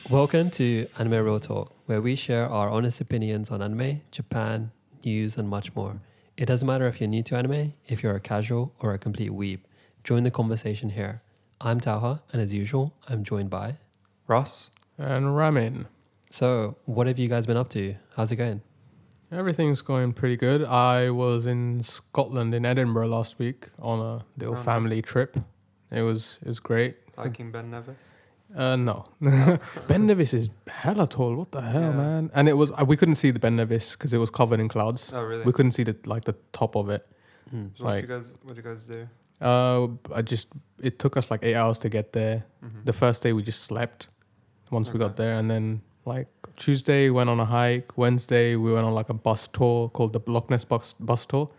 Welcome to Anime Real Talk, where we share our honest opinions on anime, Japan, news, and much more. It doesn't matter if you're new to anime, if you're a casual, or a complete weeb. Join the conversation here. I'm Tauha, and as usual, I'm joined by... Ross. And ramen. So, what have you guys been up to? How's it going? Everything's going pretty good. I was in Scotland, in Edinburgh last week on a little family trip. It was great. Hiking Ben Nevis. No. Ben Nevis is hella tall. What the hell, man? And it was we couldn't see the Ben Nevis because it was covered in clouds. Oh, really? We couldn't see the top of it. So what did you guys do? It took us like 8 hours to get there. The first day we just slept once we got there, and then like Tuesday went on a hike. Wednesday we went on like a bus tour called the Loch Ness bus tour,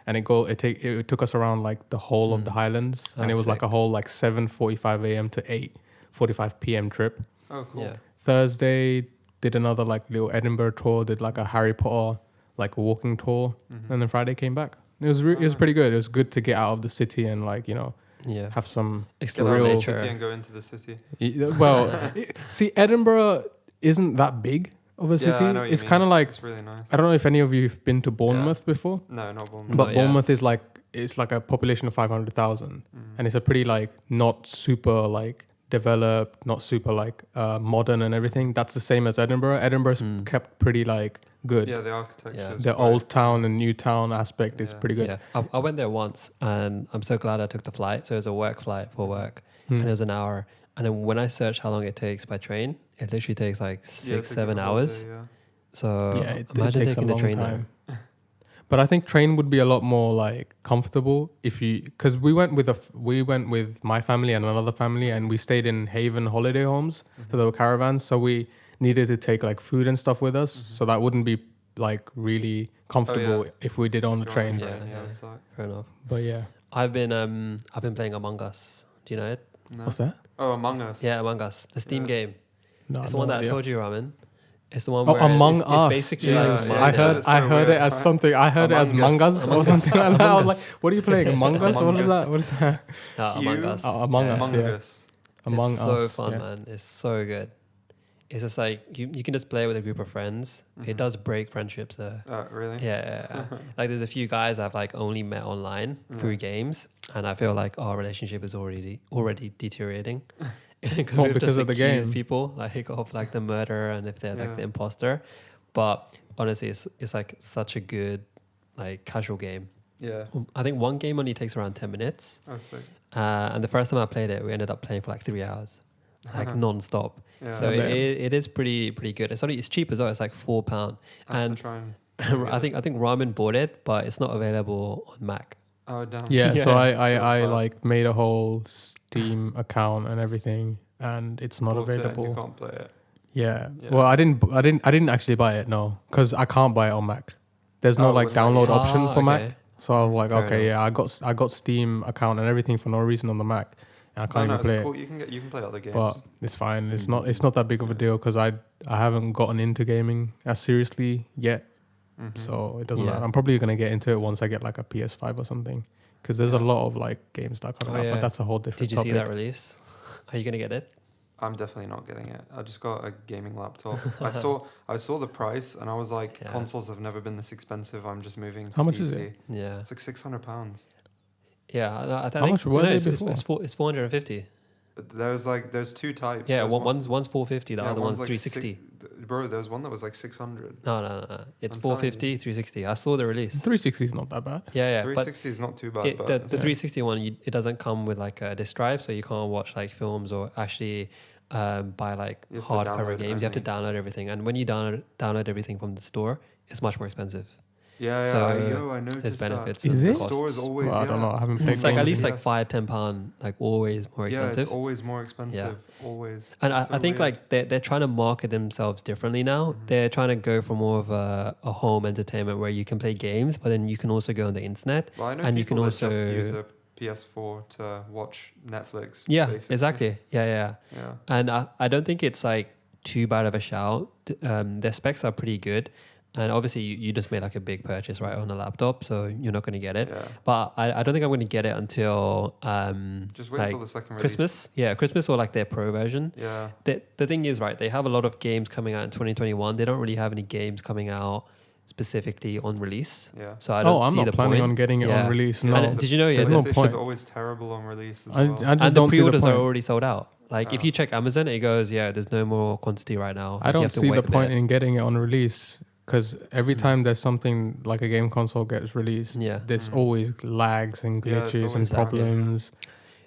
and it took us around like the whole of the Highlands, and it was like a whole like 7:45 a.m. to 8:45 p.m. trip. Oh, cool. Yeah. Thursday did another like little Edinburgh tour. Did like a Harry Potter like walking tour, and then Friday came back. It was it was pretty good. It was good to get out of the city and like have some Explore real nature. City and go into the city. Well, see, Edinburgh isn't that big of a city. I know what It's you kind of mean. like, It's really nice. I don't know if any of you have been to Bournemouth before, No, not Bournemouth. but yeah. Bournemouth is like, it's like a population of 500,000, and it's a pretty like not super like developed, not super like modern and everything. That's the same as Edinburgh. Edinburgh's kept pretty like good. Yeah, the architecture. Yeah. is The quite- old town and new town aspect is pretty good. Yeah, I went there once, and I'm so glad I took the flight. So it was a work flight for work, and it was an hour. And then when I searched how long it takes by train, it literally takes like Yeah, it 6, takes 7 a whole hours. day, yeah. So It imagine takes taking the train there. But I think train would be a lot more like comfortable because we went with my family and another family, and we stayed in Haven holiday homes, so there were caravans. So we needed to take like food and stuff with us, so that wouldn't be like really comfortable if we did on the If you're on train. the Yeah. it's like, Fair enough. But yeah, I've been playing Among Us. Do you know it? no. what's that? Oh, Among Us. Yeah, Among Us, the Steam game. No, It's the one that I told you, Ramen. It's the one Oh, where Among it's Us. basically Yeah, like yeah, Among I Us. heard It's so I heard weird, it as right? something. I heard it as Among Us. Mangas or something like that. I was Among like, Us. what are you playing? Among Us? What Among is Us. that? What is that? Among Us. Oh, Among Us. Among Yeah. Us. Among it's Us. so fun, yeah. man. It's so good. It's just like you can just play with a group of friends. It does break friendships though. Really? Yeah. Like there's a few guys I've like only met online through games, and I feel like our relationship is already deteriorating because Not we've because just of the accused game. people like of like the murderer and if they're like the imposter. But honestly, it's like such a good like casual game. Yeah. I think one game only takes around 10 minutes. Oh, sick. And the first time I played it, we ended up playing for like 3 hours, like non-stop. Yeah. So it is pretty good. It's cheap as well. It's like £4, I have and to try and... I think Ramen bought it, but it's not available on Mac. Oh, damn. Yeah, so Yeah. I Feels bad. like made a whole Steam account and everything, and it's not Bought it and available. You can't play it. Yeah. Yeah. Well, I didn't actually buy it, no, because I can't buy it on Mac. There's no Oh, like with Mac, download yeah. option for Mac. Okay. So I was like, Fair okay, yeah, I got Steam account and everything for no reason on the Mac, and I can't no, even play it's cool. it. You can play other games. But it's fine. It's not that big of a deal because I haven't gotten into gaming as seriously yet. So it doesn't Yeah. matter. I'm probably gonna get into it once I get like a PS5 or something, because there's a lot of like games that are coming out, yeah. but that's a whole different Did you topic. see that release? Are you gonna get it? I'm definitely not getting it. I just got a gaming laptop. I saw the price and I was like, Yeah. consoles have never been this expensive. I'm just moving to How much PC. is it? Yeah. It's like £600. Yeah. I How think much were they it's before? it's 450. But there's two types. Yeah. There's One's 450. The other one's like 360. Bro, there's one that was like 600. No. It's I'm 450, 360. I saw the release. 360 is not that bad. Yeah. But 360 is not too bad. the but 360 one, it doesn't come with like a disk drive, so you can't watch like films or actually buy like You have to hardcover download it games. You have to only. download everything, and when you download everything from the store, it's much more expensive. yeah, So I noticed there's benefits. that. Is and it? The store is costs. always, Well, I don't yeah. know. I haven't played It's like at games least in- like £5-10, like always more Yeah, expensive. it's always more expensive. Always. And It's I so think weird. like they're trying to market themselves differently now. They're trying to go for more of a home entertainment where you can play games, but then you can also go on the internet. Well, I know and people you can that also just use a PS4 to watch Netflix. Yeah, basically. exactly. Yeah. Yeah. And I don't think it's like too bad of a shout. Their specs are pretty good. And obviously, you just made like a big purchase, right, on a laptop, so you're not going to get it. Yeah. But I don't think I'm going to get it until Just wait like until the second release. Christmas. Yeah, Christmas or like their pro version. Yeah. The thing is, right, they have a lot of games coming out in 2021. They don't really have any games coming out specifically on release. Yeah. So I don't I'm see not the planning point. on getting it on release. No, And did you know? Yeah, there's no PlayStation's point. always terrible on release as I well. just and the don't see the pre-orders point. are already sold out. Like if Oh. you check Amazon, it goes, yeah, there's no more quantity right now. I Like, you don't have to see wait the a point bit. in getting it on release because every Hmm. time there's something like a game console gets released, Yeah. there's Mm. always lags and Yeah, it's glitches and always Exactly. problems.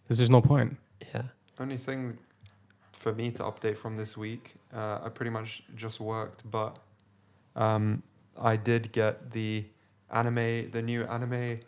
There's just no point. Yeah. Only thing for me to update from this week, I pretty much just worked, but I did get the new anime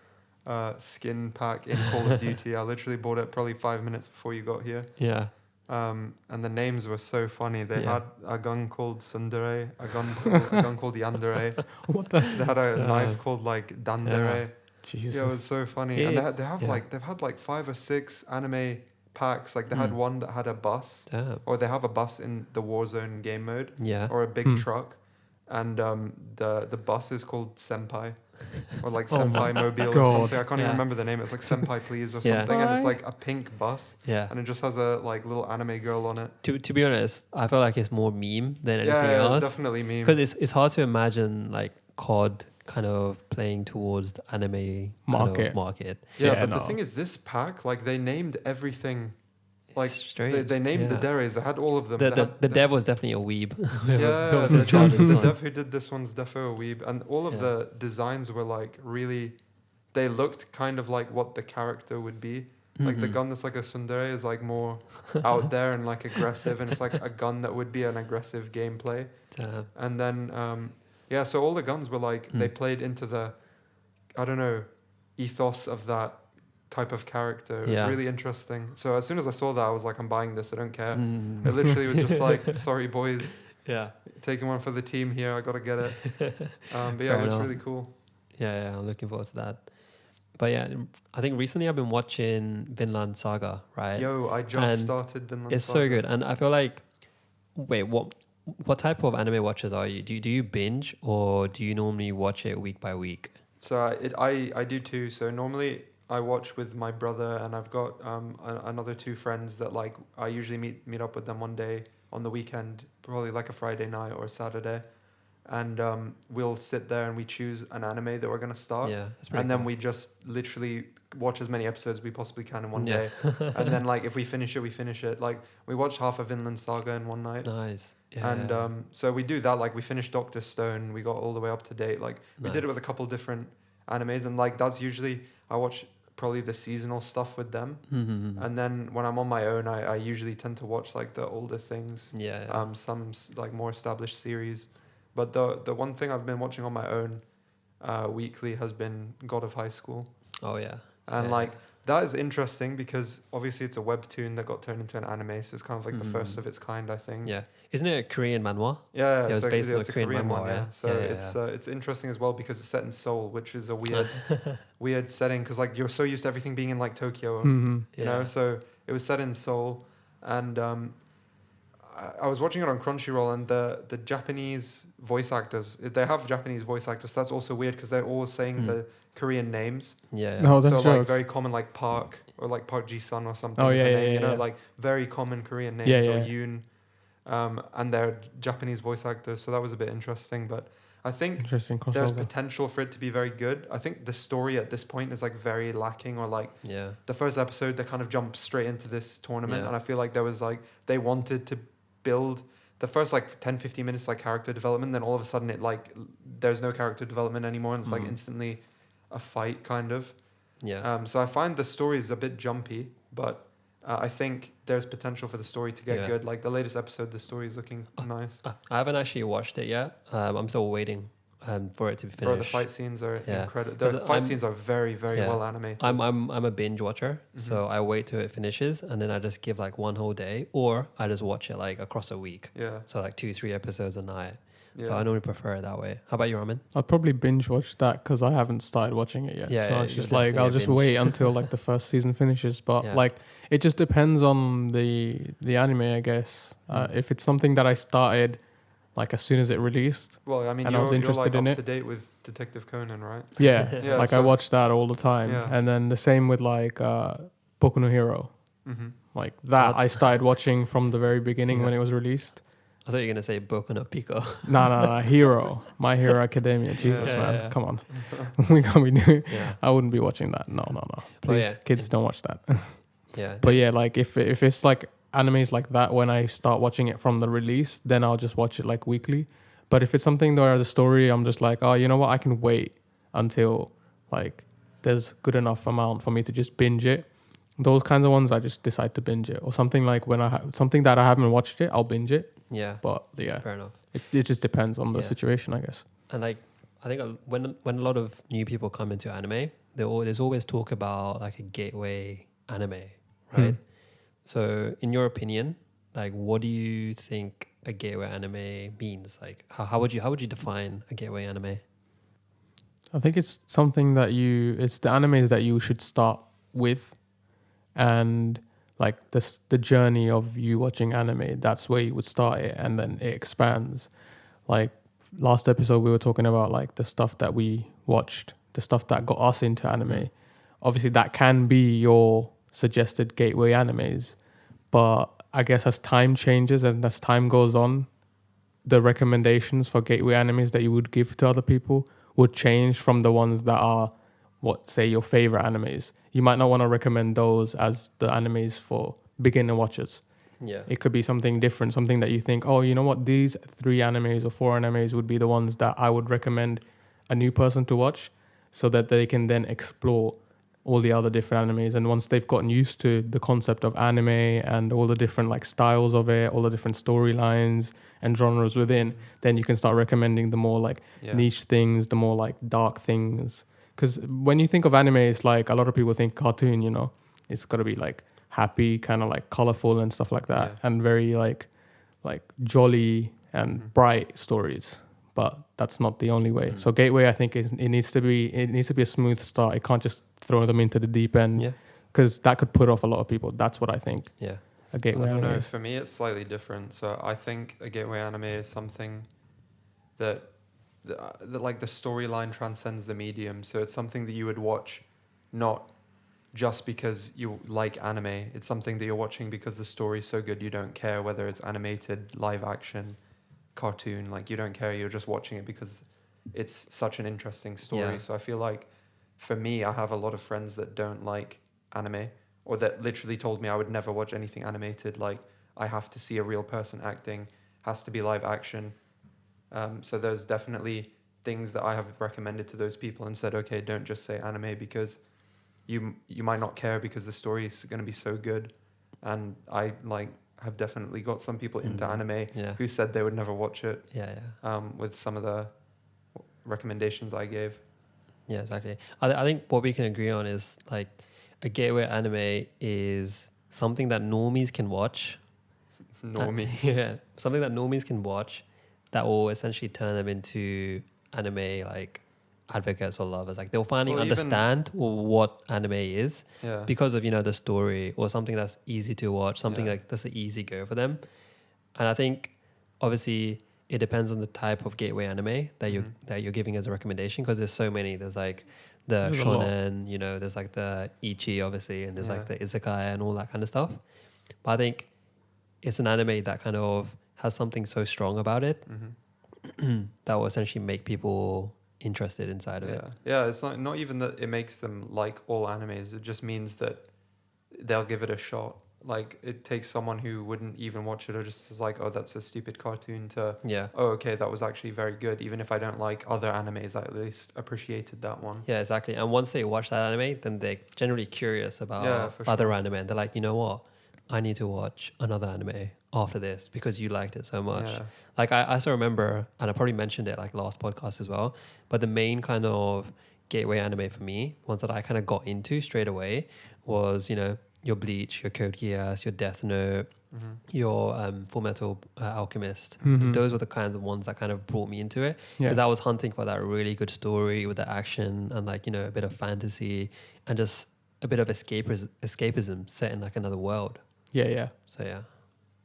skin pack in Call of Duty. I literally bought it probably 5 minutes before you got here. Yeah. And the names were so funny. They Yeah. had a gun called Sundere, a gun called Yandere. What the? They had a knife called like Dandere. Jesus. Yeah, it was so funny. And It's- they have yeah. they've had like 5 or 6 anime packs. Like they had Hmm. one that had a bus, Damn. or they have a bus in the Warzone game mode, Yeah. or a big Hmm. truck, and the bus is called Senpai, or like Oh my Senpai Mobile or God. something. I can't Yeah. even remember the name. It's like Senpai Please or Yeah. something, and it's Why? like a pink bus, Yeah. and it just has a like little anime girl on it. To be honest, I feel like it's more meme than anything Yeah, it's else. definitely meme. Because it's hard to imagine like COD kind of playing towards the anime kind Market. of market. Yeah, Yeah, but the no. thing is, this pack, like they named everything. Like It's strange. they named the Yeah. deres. They had all of them. The, They the, had- the they- dev was definitely a weeb. Yeah, Whoever the driving this one. dev who did this one's defo a weeb, and all of Yeah. the designs were like really. They looked kind of like what the character would be. Like the Mhm. gun that's like a tsundere is like more out there and like aggressive, and it's like a gun that would be an aggressive gameplay. Damn. And then yeah, so all the guns were like they Mm. played into the, I don't know, ethos of that type of character. It was Yeah. really interesting. So as soon as I saw that, I was like, I'm buying this. I don't care. Mm. It literally was just like, sorry boys, Yeah. taking one for the team here. I gotta get it. But yeah, Fair it looks enough. really cool. Yeah, I'm looking forward to that. But yeah, I think recently I've been watching Vinland Saga, right? Yo, I just And started Vinland It's Saga. so good, and I feel like, wait, what type of anime watchers are you? Do you binge or do you normally watch it week by week? So I do too. So normally I watch with my brother, and I've got another 2 friends that like I usually meet up with them one day on the weekend, probably like a Friday night or a Saturday, and we'll sit there and we choose an anime that we're gonna start, Yeah, that's pretty and then cool. we just literally watch as many episodes as we possibly can in one Yeah. day, and then like if we finish it, we finish it. Like we watched half of Vinland Saga in one night. Nice. Yeah. And so we do that. Like we finished Doctor Stone. We got all the way up to date. Like we did it Nice. with a couple different animes, and like that's usually I watch probably the seasonal stuff with them. Mhm. And then when I'm on my own, I usually tend to watch like the older things. Yeah. Some like more established series. But the one thing I've been watching on my own weekly has been God of High School. Oh yeah. And Yeah. like that is interesting because obviously it's a webtoon that got turned into an anime, so it's kind of like the first Mhm. of its kind, I think. Yeah. Isn't it a Korean manhwa? Yeah, it was it's based on it's the Korean manhwa, one, yeah? So Yeah, it's interesting as well because it's set in Seoul, which is a weird setting because like you're so used to everything being in like Tokyo, Mhm. you know. So it was set in Seoul, and I was watching it on Crunchyroll, and the Japanese voice actors, they have Japanese voice actors. So that's also weird because they're all saying Hmm. the Korean names. Yeah. No, that's so like jokes. very common, like Park or like Park Ji-sun or something. Oh, is her yeah, name, yeah, you know, yeah. like very common Korean names, Yeah, or yeah. Yoon, and they're Japanese voice actors. So that was a bit interesting, but I think Interesting there's crossover. potential for it to be very good. I think the story at this point is like very lacking, or like Yeah. the first episode they kind of jumped straight into this tournament, Yeah. and I feel like there was like they wanted to build the first like 10-15 minutes like character development, then all of a sudden it like there's no character development anymore, and it's like Mm. instantly a fight kind of. Yeah. So I find the story is a bit jumpy, but I think there's potential for the story to get Yeah. good. Like the latest episode, the story is looking nice. I haven't actually watched it yet. I'm still waiting for it to be finished. Bro, the fight scenes are Yeah. incredible. 'Cause The fight I'm- scenes are very, very Yeah. well animated. I'm a binge watcher, Mhm. so I wait till it finishes and then I just give like one whole day, or I just watch it like across a week. Yeah. So like 2-3 episodes a night. Yeah. So I normally prefer it that way. How about you, Ramin? I'd probably binge watch that because I haven't started watching it yet. Yeah, so yeah, it's you're just like definitely I'll a just binge. wait until like the first season finishes. But Yeah. like it just depends on the anime, I guess. Mm. If it's something that I started like as soon as it released, Well, I mean, and I was you're interested like in up it. to date with Detective Conan, right? Yeah, Yeah. like I So watched that all the time, yeah. and then the same with like Boku no Hero. Mm-hmm. Like that, What? I started watching from the very beginning Yeah. when it was released. I thought you were gonna say Boku no Pico. No, Hero, My Hero Academia. Jesus, Yeah, man, yeah. come on, we can't be doing. Yeah. I wouldn't be watching that. No. But Please, yeah, kids, don't watch that. Yeah. But yeah, like if it's like animes like that, when I start watching it from the release, then I'll just watch it like weekly. But if it's something where the story, I'm just like, oh, you know what, I can wait until like there's good enough amount for me to just binge it. Those kinds of ones, I just decide to binge it, or something like when something that I haven't watched it, I'll binge it. Yeah. But yeah, Fair enough. it just depends on the Yeah. situation, I guess. And like, I think when a lot of new people come into anime, there's always talk about like a gateway anime, right? So, in your opinion, like, what do you think a gateway anime means? Like, how would you define a gateway anime? I think it's something that it's the animes that you should start with, and like the journey of you watching anime, that's where you would start it, and then it expands. Like last episode, we were talking about like the stuff that we watched, the stuff that got us into anime. Obviously, that can be your suggested gateway animes, but I guess as time changes and as time goes on, the recommendations for gateway animes that you would give to other people would change from the ones that are what say your favorite animes. You might not want to recommend those as the animes for beginner watchers. Yeah. It could be something different, something that you think, oh, you know what, these 3 animes or 4 animes would be the ones that I would recommend a new person to watch, so that they can then explore all the other different animes. And once they've gotten used to the concept of anime and all the different like styles of it, all the different storylines and genres within, then you can start recommending the more like Yeah. niche things, the more like dark things. Because when you think of anime, it's like a lot of people think cartoon, you know, it's got to be like happy, kind of like colorful and stuff like that, Yeah. and very like jolly and bright stories. But that's not the only way. So gateway, I think, it needs to be a smooth start. It can't just throw them into the deep end, Yeah. because that could put off a lot of people. That's what I think Yeah. a I gateway don't anime know. is. For me, it's slightly different. So I think a gateway anime is something that, that like the storyline transcends the medium. So it's something that you would watch, not just because you like anime. It's something that you're watching because the story's so good you don't care whether it's animated, live action, cartoon. Like you don't care. You're just watching it because it's such an interesting story. Yeah. So I feel like, for me, I have a lot of friends that don't like anime, or that literally told me I would never watch anything animated. Like I have to see a real person acting, has to be live action. So there's definitely things that I have recommended to those people and said, okay, don't just say anime, because you might not care because the story is going to be so good. And I like have definitely got some people into anime Yeah. who said they would never watch it, Yeah. Yeah. with some of the recommendations I gave. Yeah, exactly. I think what we can agree on is like a gateway anime is something that normies can watch. Normies. Yeah, something that normies can watch that will essentially turn them into anime like advocates or lovers. Like they'll finally Well, even- understand what anime is Yeah. because of, you know, the story or something that's easy to watch, something Yeah. like that's an easy go for them. And I think obviously it depends on the type of gateway anime that you're giving as a recommendation, because there's so many. There's like the There's a lot. shonen, you know, there's like the ichi obviously, and there's Yeah. like the isekai and all that kind of stuff. But I think it's an anime that kind of has something so strong about it that will essentially make people interested inside of it. Yeah, it's not even that it makes them like all animes. It just means that they'll give it a shot. Like it takes someone who wouldn't even watch it, or just is like, oh, that's a stupid cartoon, to, Yeah. oh, okay, that was actually very good. Even if I don't like other animes, I at least appreciated that one. Yeah, exactly. And once they watch that anime, then they're generally curious Yeah, about for other sure. anime. And they're like, you know what? I need to watch another anime after this because you liked it so much. Yeah. Like I still remember, and I probably mentioned it like last podcast as well, but the main kind of gateway anime for me, ones that I kind of got into straight away, was, you know, your Bleach, your Code Geass, your Death Note, your Full Metal Alchemist. Those were the kinds of ones that kind of brought me into it, Yeah. because I was hunting for that really good story with the action and like, you know, a bit of fantasy and just a bit of escapism set in like another world. Yeah. So yeah.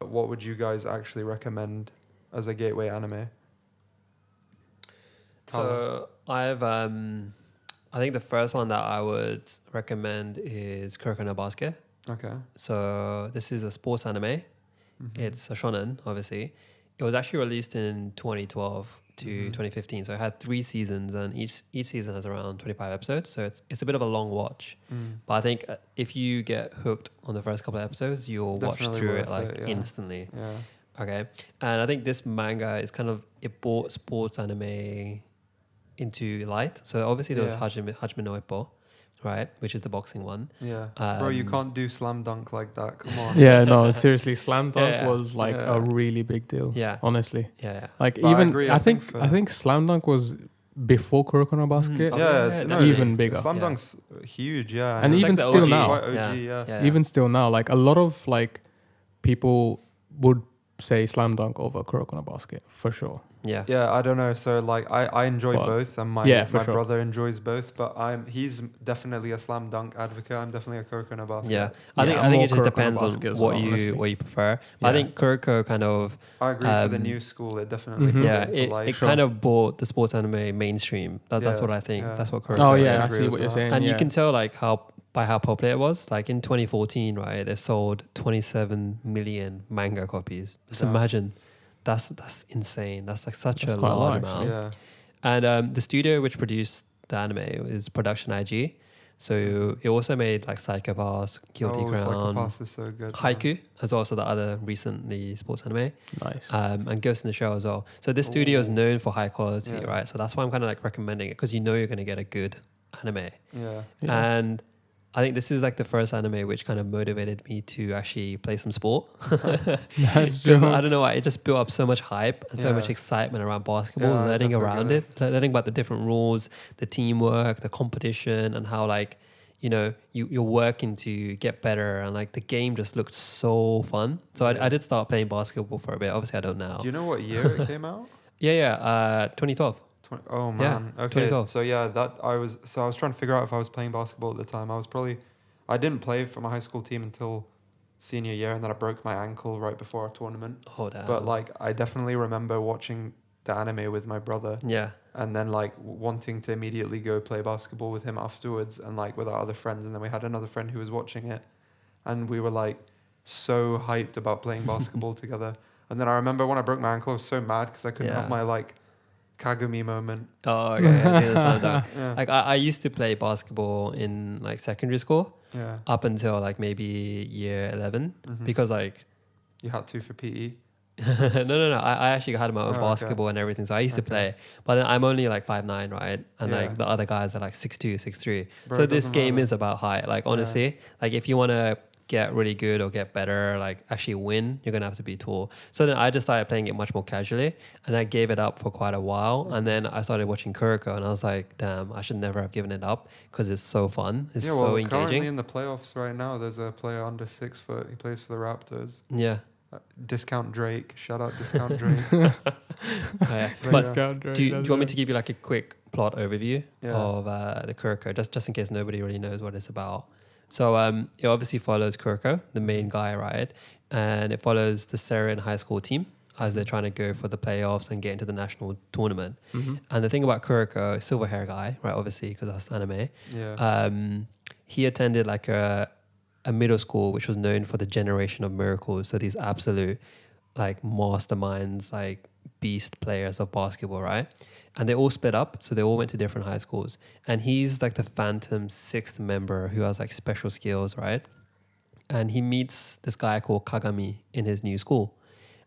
What would you guys actually recommend as a gateway anime? Tyler. So I think the first one that I would recommend is Kuroko no Basket. Okay. So this is a sports anime. It's a shonen, obviously. It was actually released in 2012 to 2015. So it had 3 seasons, and each season has around 25 episodes. So it's a bit of a long watch. But I think if you get hooked on the first couple of episodes, you'll Definitely watch through it worth like it, yeah. instantly. Yeah. Okay. And I think this manga is kind of, it brought sports anime into light. So obviously there was Yeah. Hajime no Ippo, right, which is the boxing one. Yeah. Bro, you can't do slam dunk like that. Come on. Yeah, no, seriously, slam dunk Yeah. was like Yeah. a really big deal. Yeah. Honestly, Yeah. like But I even agree, I I think think I think slam dunk was before Kuroko no Basket. Oh, Yeah, yeah, it's definitely. even bigger. Slam Yeah. dunk's huge, yeah. And it's even like the still OG, now. quite OG, Yeah. yeah. Yeah. Even still now, like a lot of like people would say slam dunk over Kuroko no Basket for sure. Yeah. Yeah, I don't know. So like I enjoy But- both, and my yeah, for my sure. brother enjoys both. But he's definitely a slam dunk advocate. I'm definitely a Kuroko no Basket. Yeah. I Yeah, think more it just Kuroko no depends on Basket as what well, honestly. what you prefer. But I Yeah. think Kuroko kind of I agree. For the Um, new school, it definitely brought yeah, it into it light. it kind of brought the sports anime mainstream. That's Yeah, what I think. yeah. That's what Oh, Kuroko Oh is. yeah, I agree see with what you're that. saying. And yeah. you can tell like how popular it was. Like in 2014, right? They sold 27 million manga copies. Just Damn. imagine, that's insane. That's like such That's a quite a lot, large actually. amount. Yeah. And the studio which produced the anime is Production IG. So it also made like Psycho Pass, Guilty Oh, Psycho Crown, Pass is so good. Haiku, as well as the other recently sports anime. Nice. And Ghost in the Shell as well. So this studio is Ooh. known for high quality, Yeah. right? So that's why I'm kind of like recommending it, because you know you're going to get a good anime. Yeah. Yeah. And I think this is like the first anime which kind of motivated me to actually play some sport. That's 'Cause I jokes. don't know why, it just built up so much hype and so Yeah. much excitement around basketball, Yeah, I learning definitely around get it, learning about the different rules, the teamwork, the competition, and how like, you know, you're working to get better, and like the game just looked so fun. So Yeah. I did start playing basketball for a bit. Obviously I don't now. Do you know what year it came out? Yeah, 2012. Oh Yeah, man. Okay. 2012. So yeah, I was trying to figure out if I was playing basketball at the time. I didn't play for my high school team until senior year, and then I broke my ankle right before our tournament. Oh damn. But like I definitely remember watching the anime with my brother, yeah, and then like wanting to immediately go play basketball with him afterwards, and like with our other friends. And then we had another friend who was watching it, and we were like so hyped about playing basketball together. And then I remember when I broke my ankle, I was so mad because I couldn't Yeah. have my like Kagami moment. oh okay, yeah, doing the slam dunk. Yeah. Like I used to play basketball in like secondary school Yeah. up until like maybe year 11 Mhm. because like You had to for PE. no. I actually had my own Oh, okay. basketball and everything, so I used to Okay. play. But then I'm only like 5'9", right? And Yeah. like the other guys are like 6'2", 6'3". Bro, So it this doesn't game matter. is about height. Like Yeah. honestly, like if you want to get really good or get better, like actually win, you're gonna have to be tall. So then I just started playing it much more casually, and I gave it up for quite a while. And then I started watching Kuroko, and I was like, damn, I should never have given it up because it's so fun. It's Yeah, well, so currently engaging. in the playoffs right now, there's a player under 6 foot. He plays for the Raptors. Yeah. Discount Drake. Shout out Discount Drake. Yeah. But But yeah. do you want me to give you like a quick plot overview Yeah. of the Kuroko, just in case nobody really knows what it's about? So it obviously follows Kuroko, the main guy, right? And it follows the Syrian high school team as they're trying to go for the playoffs and get into the national tournament. Mhm. And the thing about Kuroko, silver hair guy, right? Obviously, because that's anime. Yeah. He attended like a middle school which was known for the generation of miracles. So these absolute like masterminds, like beast players of basketball, right? And they all split up, so they all went to different high schools. And he's like the phantom 6th member who has like special skills, right? And he meets this guy called Kagami in his new school.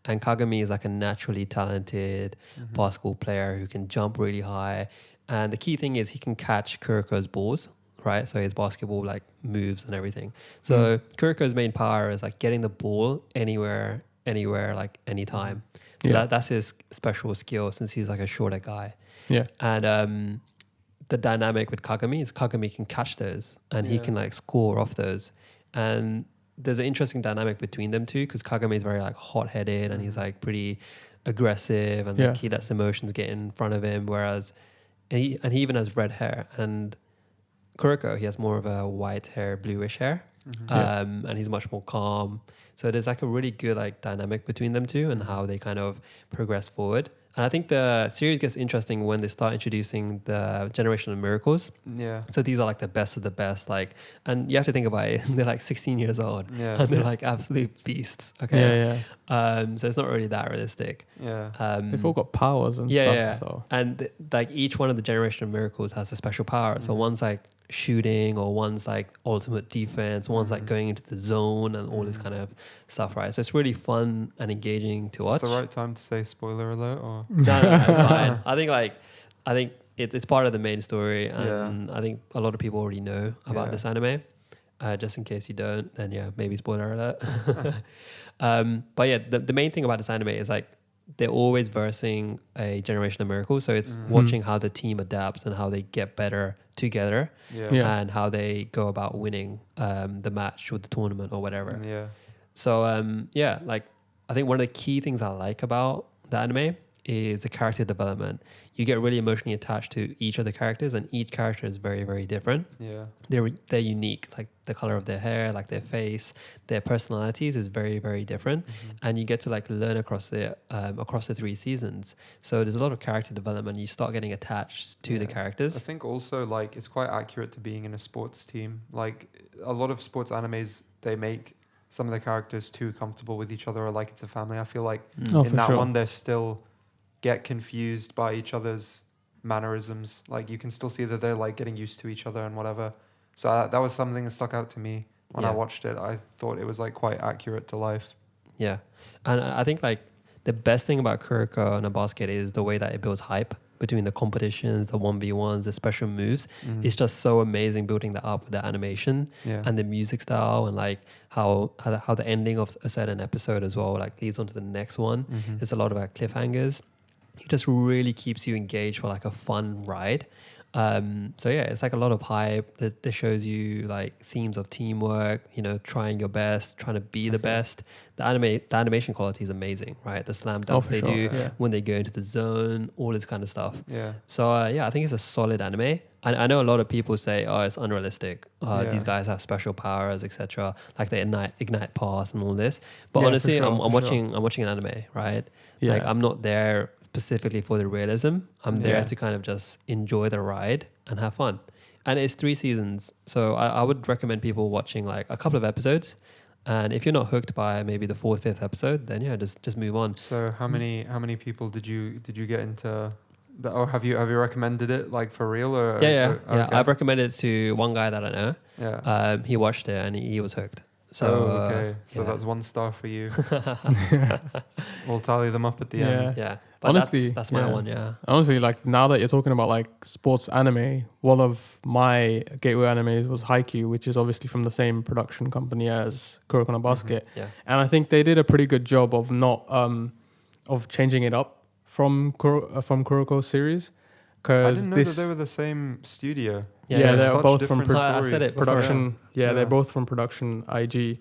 And Kagami is like a naturally talented basketball player who can jump really high. And the key thing is he can catch Kuroko's balls, right? So his basketball like moves and everything. So Kuroko's main power is like getting the ball anywhere, like anytime. So Yeah. that's his special skill since he's like a shorter guy. Yeah. And the dynamic with Kagami is Kagami can catch those and he Yeah. can like score off those. And there's an interesting dynamic between them two because Kagami is very like hot-headed and he's like pretty aggressive and like Yeah. he lets emotions get in front of him, whereas he even has red hair. And Kuroko, he has more of a white hair, bluish hair. and he's much more calm. So there's like a really good like dynamic between them two and how they kind of progress forward. And I think the series gets interesting when they start introducing the generation of miracles. Yeah. So these are like the best of the best, like, and you have to think about it. They're like 16 years old, Yeah. and they're like absolute beasts. Okay, so it's not really that realistic. Yeah. They've all got powers and Yeah, stuff. yeah. So And like each one of the generation of miracles has a special power. So one's like shooting, or one's like ultimate defense, one's like going into the zone and all this kind of stuff, right? So it's really fun and engaging to watch. Is this the right time to say spoiler alert or? No, it's fine. I think it's part of the main story, and I think a lot of people already know about this anime. Just in case you don't, then yeah, maybe spoiler alert. But yeah, the main thing about this anime is like they're always versing a generation of miracles. So it's watching how the team adapts and how they get better together, and how they go about winning the match or the tournament or whatever. Yeah. So like I think one of the key things I like about the anime is the character development. You get really emotionally attached to each of the characters, and each character is very, very different. Yeah. They're unique, like the color of their hair, like their face, their personalities is very, very different, and you get to like learn across the 3 seasons. So there's a lot of character development. You start getting attached to the characters. I think also like it's quite accurate to being in a sports team. Like a lot of sports animes, they make some of the characters too comfortable with each other, or like it's a family. I feel like in that one they're still get confused by each other's mannerisms. Like you can still see that they're like getting used to each other and whatever. So that was something that stuck out to me when I watched it. I thought it was like quite accurate to life. Yeah, and I think like the best thing about Kuroko and a basket is the way that it builds hype between the competitions, the 1v1s, the special moves. It's just so amazing building that up with the animation and the music style, and like how the ending of a certain episode as well like leads on to the next one. There's a lot of like cliffhangers. It just really keeps you engaged for like a fun ride. So yeah, it's like a lot of hype that shows you like themes of teamwork, trying your best, trying to be the best. The animation quality is amazing, right? The slam dunks they do when they go into the zone, all this kind of stuff. Yeah. So I think it's a solid anime. I know a lot of people say, oh, it's unrealistic. These guys have special powers, etc. Like they ignite pass and all this. But honestly, I'm watching an anime, right? Yeah. Like I'm not there specifically for the realism. I'm there to kind of just enjoy the ride and have fun. And it's 3 seasons. So I would recommend people watching like a couple of episodes. And if you're not hooked by maybe the 4th, 5th episode, then just move on. So how many people did you get into that, or have you recommended it like for real or? Yeah. Okay. I've recommended it to one guy that I know. Yeah. He watched it and he was hooked. So okay. So that's 1 star for you. We'll tally them up at the end. Yeah. But honestly, that's my one. Yeah. Honestly, like now that you're talking about like sports anime, one of my gateway animes was Haikyuu, which is obviously from the same production company as Kuroko no Basket. Yeah. And I think they did a pretty good job of not of changing it up from Kuroko's series. I didn't know that they were the same studio. Yeah, they're Such both from different I said it before, production. Yeah, they're both from production IG,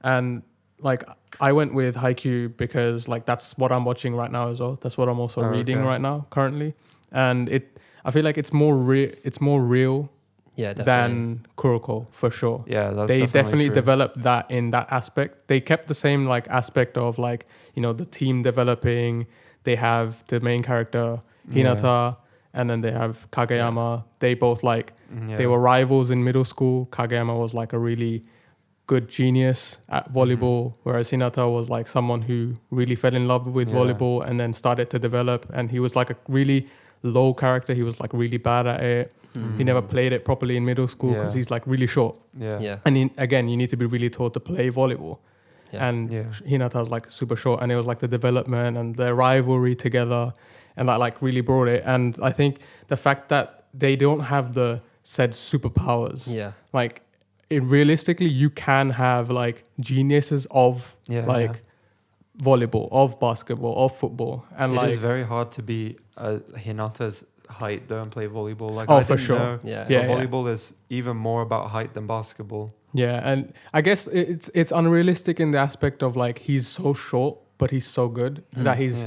and like I went with Haikyuu because like that's what I'm watching right now as well. That's what I'm also reading right now currently, and I feel like it's more real than Kuroko for sure. Yeah, that's they definitely true. developed that in that aspect. They kept the same like aspect of like the team developing. They have the main character Hinata. And then they have Kageyama. They both they were rivals in middle school. Kageyama was like a really good genius at volleyball, whereas Hinata was like someone who really fell in love with volleyball and then started to develop. And he was like a really low character. He was like really bad at it. He never played it properly in middle school because he's like really short. Yeah. And again, you need to be really tall to play volleyball. Yeah. And Hinata's like super short, and it was like the development and the rivalry together. And that like really brought it. And I think the fact that they don't have the said superpowers, like realistically, you can have like geniuses of volleyball, of basketball, of football, and it is very hard to be Hinata's height though and play volleyball. Like for sure, volleyball is even more about height than basketball. Yeah, and I guess it's unrealistic in the aspect of like he's so short. but he's so good that he's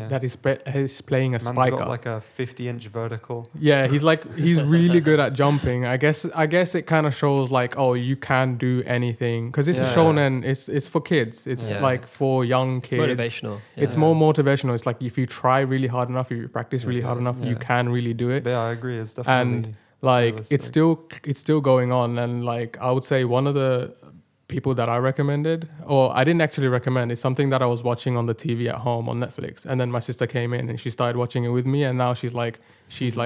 playing a Man's spiker. got like a 50-inch vertical. Yeah, he's really good at jumping. I guess it kind of shows like, oh, you can do anything, because it's a shonen. It's for kids. It's like for young It's kids. motivational. It's more motivational. It's like if you try really hard enough, if you practice really hard enough, you can really do it. But yeah, I agree. It's definitely And like realistic. it's still going on. And like I would say one of the people that I recommended, or I didn't actually recommend, it's something that I was watching on the TV at home on Netflix, and then my sister came in and she started watching it with me, and now she's like,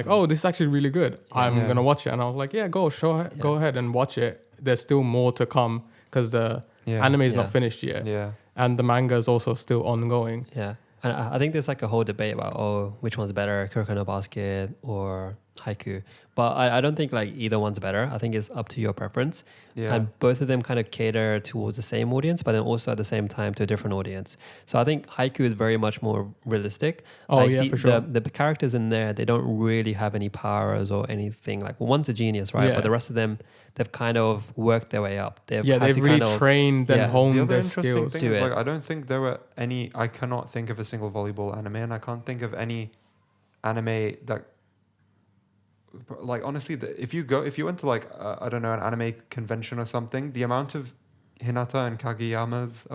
oh, this is actually really good. I'm gonna watch it. And I was like, yeah, go ahead and watch it. There's still more to come, because the anime is not finished yet. Yeah. And the manga is also still ongoing. Yeah. And I think there's like a whole debate about, which one's better, Kuroko no Basket or Haiku. But I don't think like either one's better. I think it's up to your preference. Yeah. And both of them kind of cater towards the same audience, but then also at the same time to a different audience. So I think Haiku is very much more realistic. For sure. The characters in there, they don't really have any powers or anything. Like, well, one's a genius, right? Yeah. But the rest of them, they've kind of worked their way up. They've really trained and honed The other their interesting skills. thing is, like, I don't think there were any. I cannot think of a single volleyball anime, and I can't think of any anime that. Like, honestly, if you went to like I don't know, an anime convention or something, the amount of Hinata and Kageyamas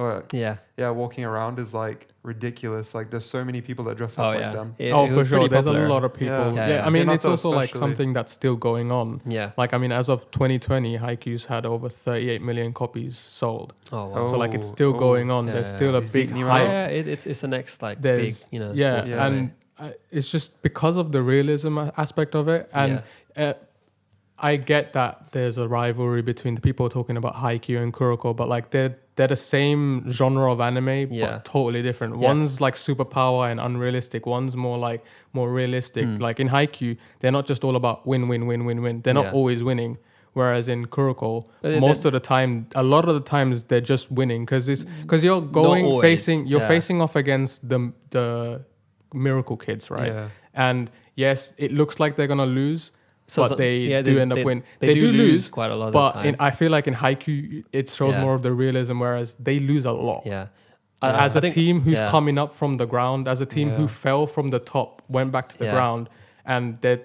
walking around is like ridiculous. Like, there's so many people that dress up like them. It for was sure. pretty There's popular. a lot of people. Yeah. I mean, Hinata it's also like especially. something that's still going on. Yeah. Like, I mean, as of 2020, Haikyuu's had over 38 million copies sold. Oh, wow. So like, it's still going on. There's still a He's big beating you hype. out. Yeah, it's the next like big, There's sports anime. and it's just because of the realism aspect of it. And I get that there's a rivalry between the people talking about Haikyuu and Kuroko, but like they're the same genre of anime, but totally different. Yeah. One's like superpower and unrealistic. One's more realistic. Like in Haikyuu, they're not just all about win. They're not always winning. Whereas in Kuroko, most of the time, a lot of the times they're just winning because you're facing off against the miracle kids, right? Yeah. And yes, it looks like they're gonna lose. But they end up winning. They do lose quite a lot of the time. But I feel like in Haikyuu, it shows more of the realism, whereas they lose a lot. Yeah. As a team who's coming up from the ground, as a team who fell from the top, went back to the ground, and they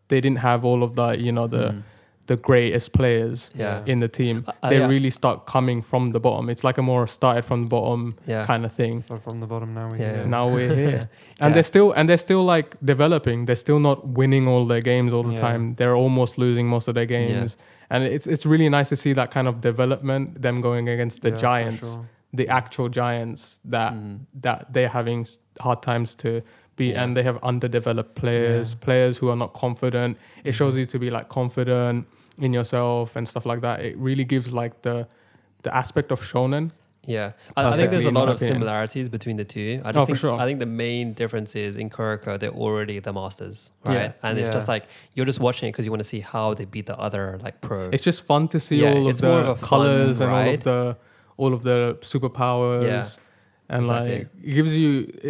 didn't have all of the greatest players in the team. They really start coming from the bottom. It's like a more started from the bottom kind of thing. So from the bottom, now we're Yeah. here. Now we're here. And they're still like developing. They're still not winning all their games all the time. They're almost losing most of their games. And it's really nice to see that kind of development, them going against the giants, the actual giants that they're having hard times to beat, and they have underdeveloped players who are not confident. It shows you to be like confident in yourself and stuff like that. It really gives like the aspect of shonen. Yeah, I think there's a lot of opinion. similarities between the two. For sure. I think the main difference is in Kuroko, they're already the masters, right? Yeah. And it's just like, you're just watching it because you want to see how they beat the other like pro. It's just fun to see all of it's more the of a colors fun and ride. all of the superpowers. Yeah, and exactly.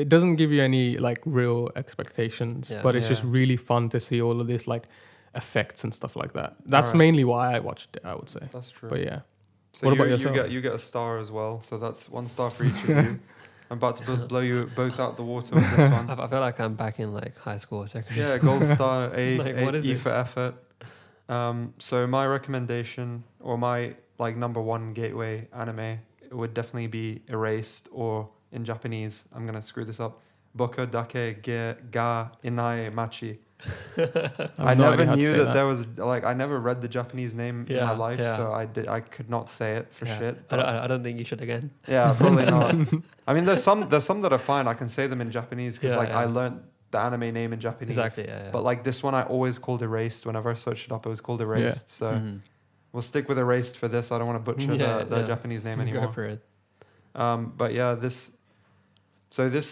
it doesn't give you any like real expectations, but it's just really fun to see all of this like effects and stuff like that. That's mainly why I watched it, I would say. That's true. But yeah. So what about yourself? You get a star as well. So that's 1 star for each of you. I'm about to blow you both out the water with this one. I feel like I'm back in like high school or secondary Yeah, school. gold star, What is E this? for effort. So my recommendation, or my like number 1 gateway anime, it would definitely be Erased, or in Japanese, I'm gonna screw this up, Boku dake ga inai machi. I never knew that there was like, I never read the Japanese name in my life, so I could not say it for shit. I don't think you should again. Yeah, probably not. I mean, there's some that are fine. I can say them in Japanese because I learned the anime name in Japanese. Exactly. Yeah. But like this one, I always called Erased. Whenever I searched it up, it was called Erased. So we'll stick with Erased for this. I don't want to butcher the Japanese name anymore. Go for it. But yeah, this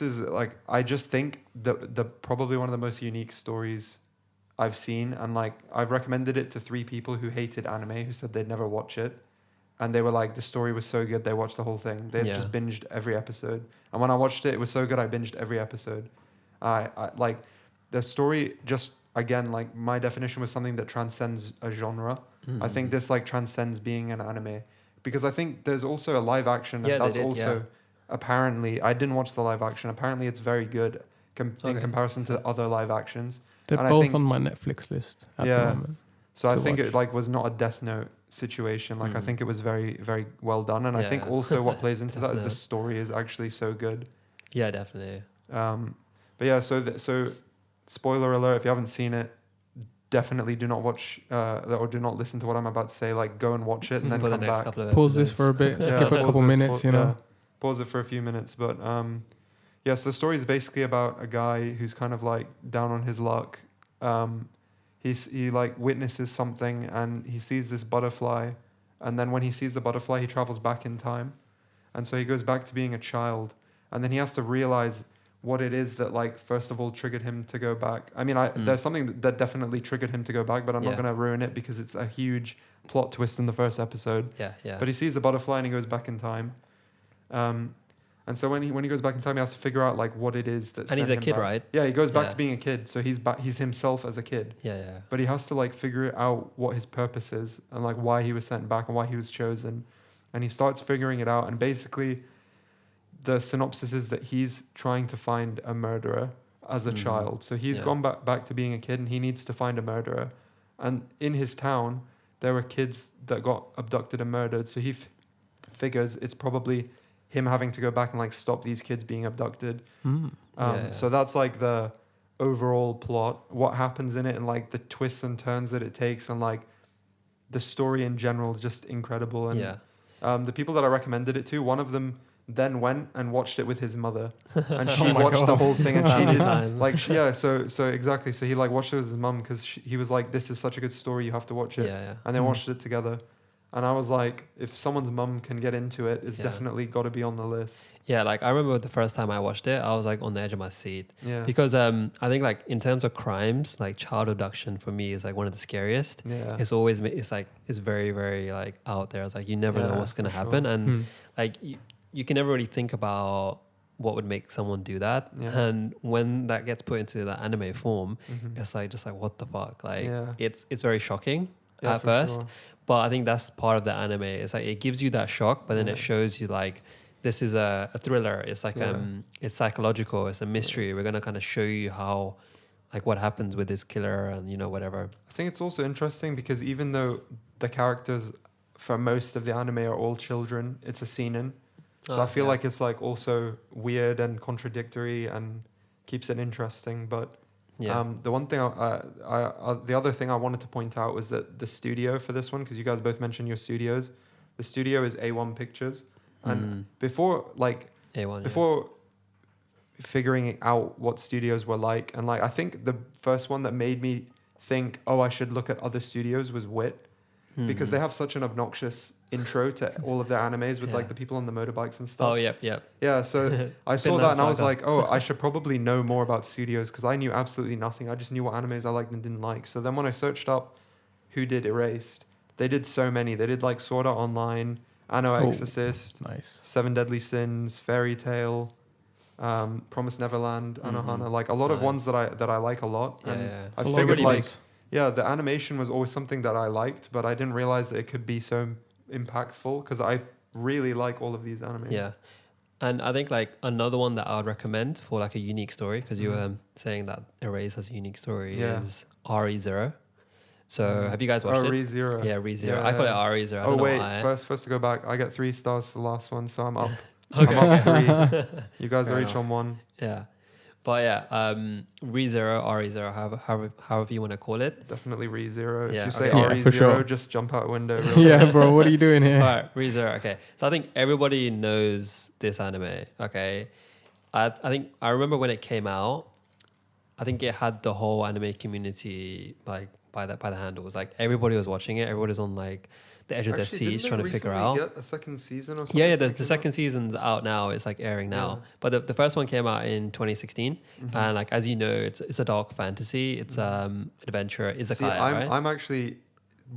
is like, I just think the probably one of the most unique stories I've seen, and like I've recommended it to 3 people who hated anime, who said they'd never watch it, and they were like, the story was so good they watched the whole thing. They just binged every episode, and when I watched it, it was so good I binged every episode. I like the story. Just again, like my definition was something that transcends a genre. I think this like transcends being an anime, because I think there's also a live action, and that's also apparently, I didn't watch the live action. Apparently, it's very good in Okay. comparison to other live actions. They're And I both think- on my Netflix list at Yeah. the moment. So I to think watch. it like was not a Death Note situation. Like I think it was very, very well done. And I think Yeah. also what plays into that is the Definitely. story is actually so good. Yeah, definitely. But yeah, so spoiler alert, if you haven't seen it, definitely do not watch or do not listen to what I'm about to say. Like go and watch it and then For the come next back. couple of Pause this episodes. for a bit, Yeah, skip a pause couple this, minutes, you know. Pause it for a few minutes. But yeah, so the story is basically about a guy who's kind of like down on his luck. He like witnesses something and he sees this butterfly, and then when he sees the butterfly, he travels back in time, and so he goes back to being a child, and then he has to realize what it is that like first of all triggered him to go back. I mean, there's something that definitely triggered him to go back, but I'm not Yeah. going to ruin it because it's a huge plot twist in the first episode. Yeah, yeah. But he sees the butterfly and he goes back in time. And so when he goes back in time, he has to figure out like what it is that. And he's sent a him kid, back. right? Yeah, he goes back Yeah. to being a kid, so he's back. He's himself as a kid, Yeah, yeah. but he has to like figure out what his purpose is and like why he was sent back and why he was chosen, and he starts figuring it out. And basically, the synopsis is that he's trying to find a murderer as a child. So he's Yeah. gone back to being a kid, and he needs to find a murderer. And in his town, there were kids that got abducted and murdered. So he figures it's probably him having to go back and like stop these kids being abducted. Yeah. So that's like the overall plot, what happens in it, and like the twists and turns that it takes, and like the story in general is just incredible. And Yeah. the people that I recommended it to, one of them then went and watched it with his mother, and she Oh my watched the God. whole thing, and she Family did time. like so exactly. So he like watched it with his mum because he was like, "This is such a good story, you have to watch it." Yeah, yeah. And they watched it together. And I was like, if someone's mum can get into it, it's Yeah. definitely got to be on the list. Yeah, like I remember the first time I watched it, I was like on the edge of my seat. Yeah. Because I think like in terms of crimes, like child abduction for me is like one of the scariest. Yeah. It's always it's like it's very very like out there. It's like you never know Yeah, what's gonna for happen, sure. and like you can never really think about what would make someone do that. Yeah. And when that gets put into the anime form, Mhm. it's like just like what the fuck. Like Yeah. it's very shocking Yeah, at for first, sure. but I think that's part of the anime. It's like it gives you that shock, but then Yeah. it shows you like this is a thriller. It's like Yeah. it's psychological. It's a mystery. We're gonna kind of show you how like what happens with this killer and you know whatever. I think it's also interesting because even though the characters for most of the anime are all children, it's a seinen. So I feel yeah. like it's like also weird and contradictory and keeps it interesting. But Yeah. the one thing, the other thing I wanted to point out was that the studio for this one, because you guys both mentioned your studios, the studio is A1 Pictures, and before like A1. before figuring out what studios were like, and like I think the first one that made me think, oh, I should look at other studios was Wit, because they have such an obnoxious intro to all of their animes with like Yeah. the people on the motorbikes and stuff. Oh yep. Yeah, so I saw Vinland that and I was Saga. like, oh, I should probably know more about studios because I knew absolutely nothing. I just knew what animes I liked and didn't like. So then when I searched up who did Erased, they did so many. They did like Sword Art Online, Anno Oh. Exorcist, Nice. Seven Deadly Sins, Fairy Tale, Promised Neverland, Anohana, like a lot of ones Nice. that I like a lot. Yeah, and yeah. I It's a lot of figured good like, ones. yeah, the animation was always something that I liked, but I didn't realize that it could be so impactful because I really like all of these animes. Yeah. And I think like another one that I would recommend for like a unique story, because you were saying that Erase has a unique story, Yeah. is RE0. So have you guys watched it? ReZero. Yeah, ReZero. Yeah. I call it RE0. I Oh don't wait, know why. first to go back, I get 3 stars for the last one, so I'm up. Okay. I'm up 3. You guys Fair are each enough. on 1. Yeah. But yeah, ReZero, RE0, however you want to call it. Definitely ReZero. If Yeah, you say okay. Yeah, ReZero, for sure. just jump out a window. Real Yeah, bro, what are you doing here? All right, ReZero. Okay. So I think everybody knows this anime. Okay. I think I remember when it came out, I think it had the whole anime community like by the handles. Like everybody was watching it. Everybody was on like the edge of their Actually, seats didn't trying they to figure recently out. get a second season or something? Yeah, yeah. The Came second out? season's out now. It's like airing now. Yeah. But the first one came out in 2016, and like as you know, it's a dark fantasy. It's adventure. Izakaya, See, right? I'm actually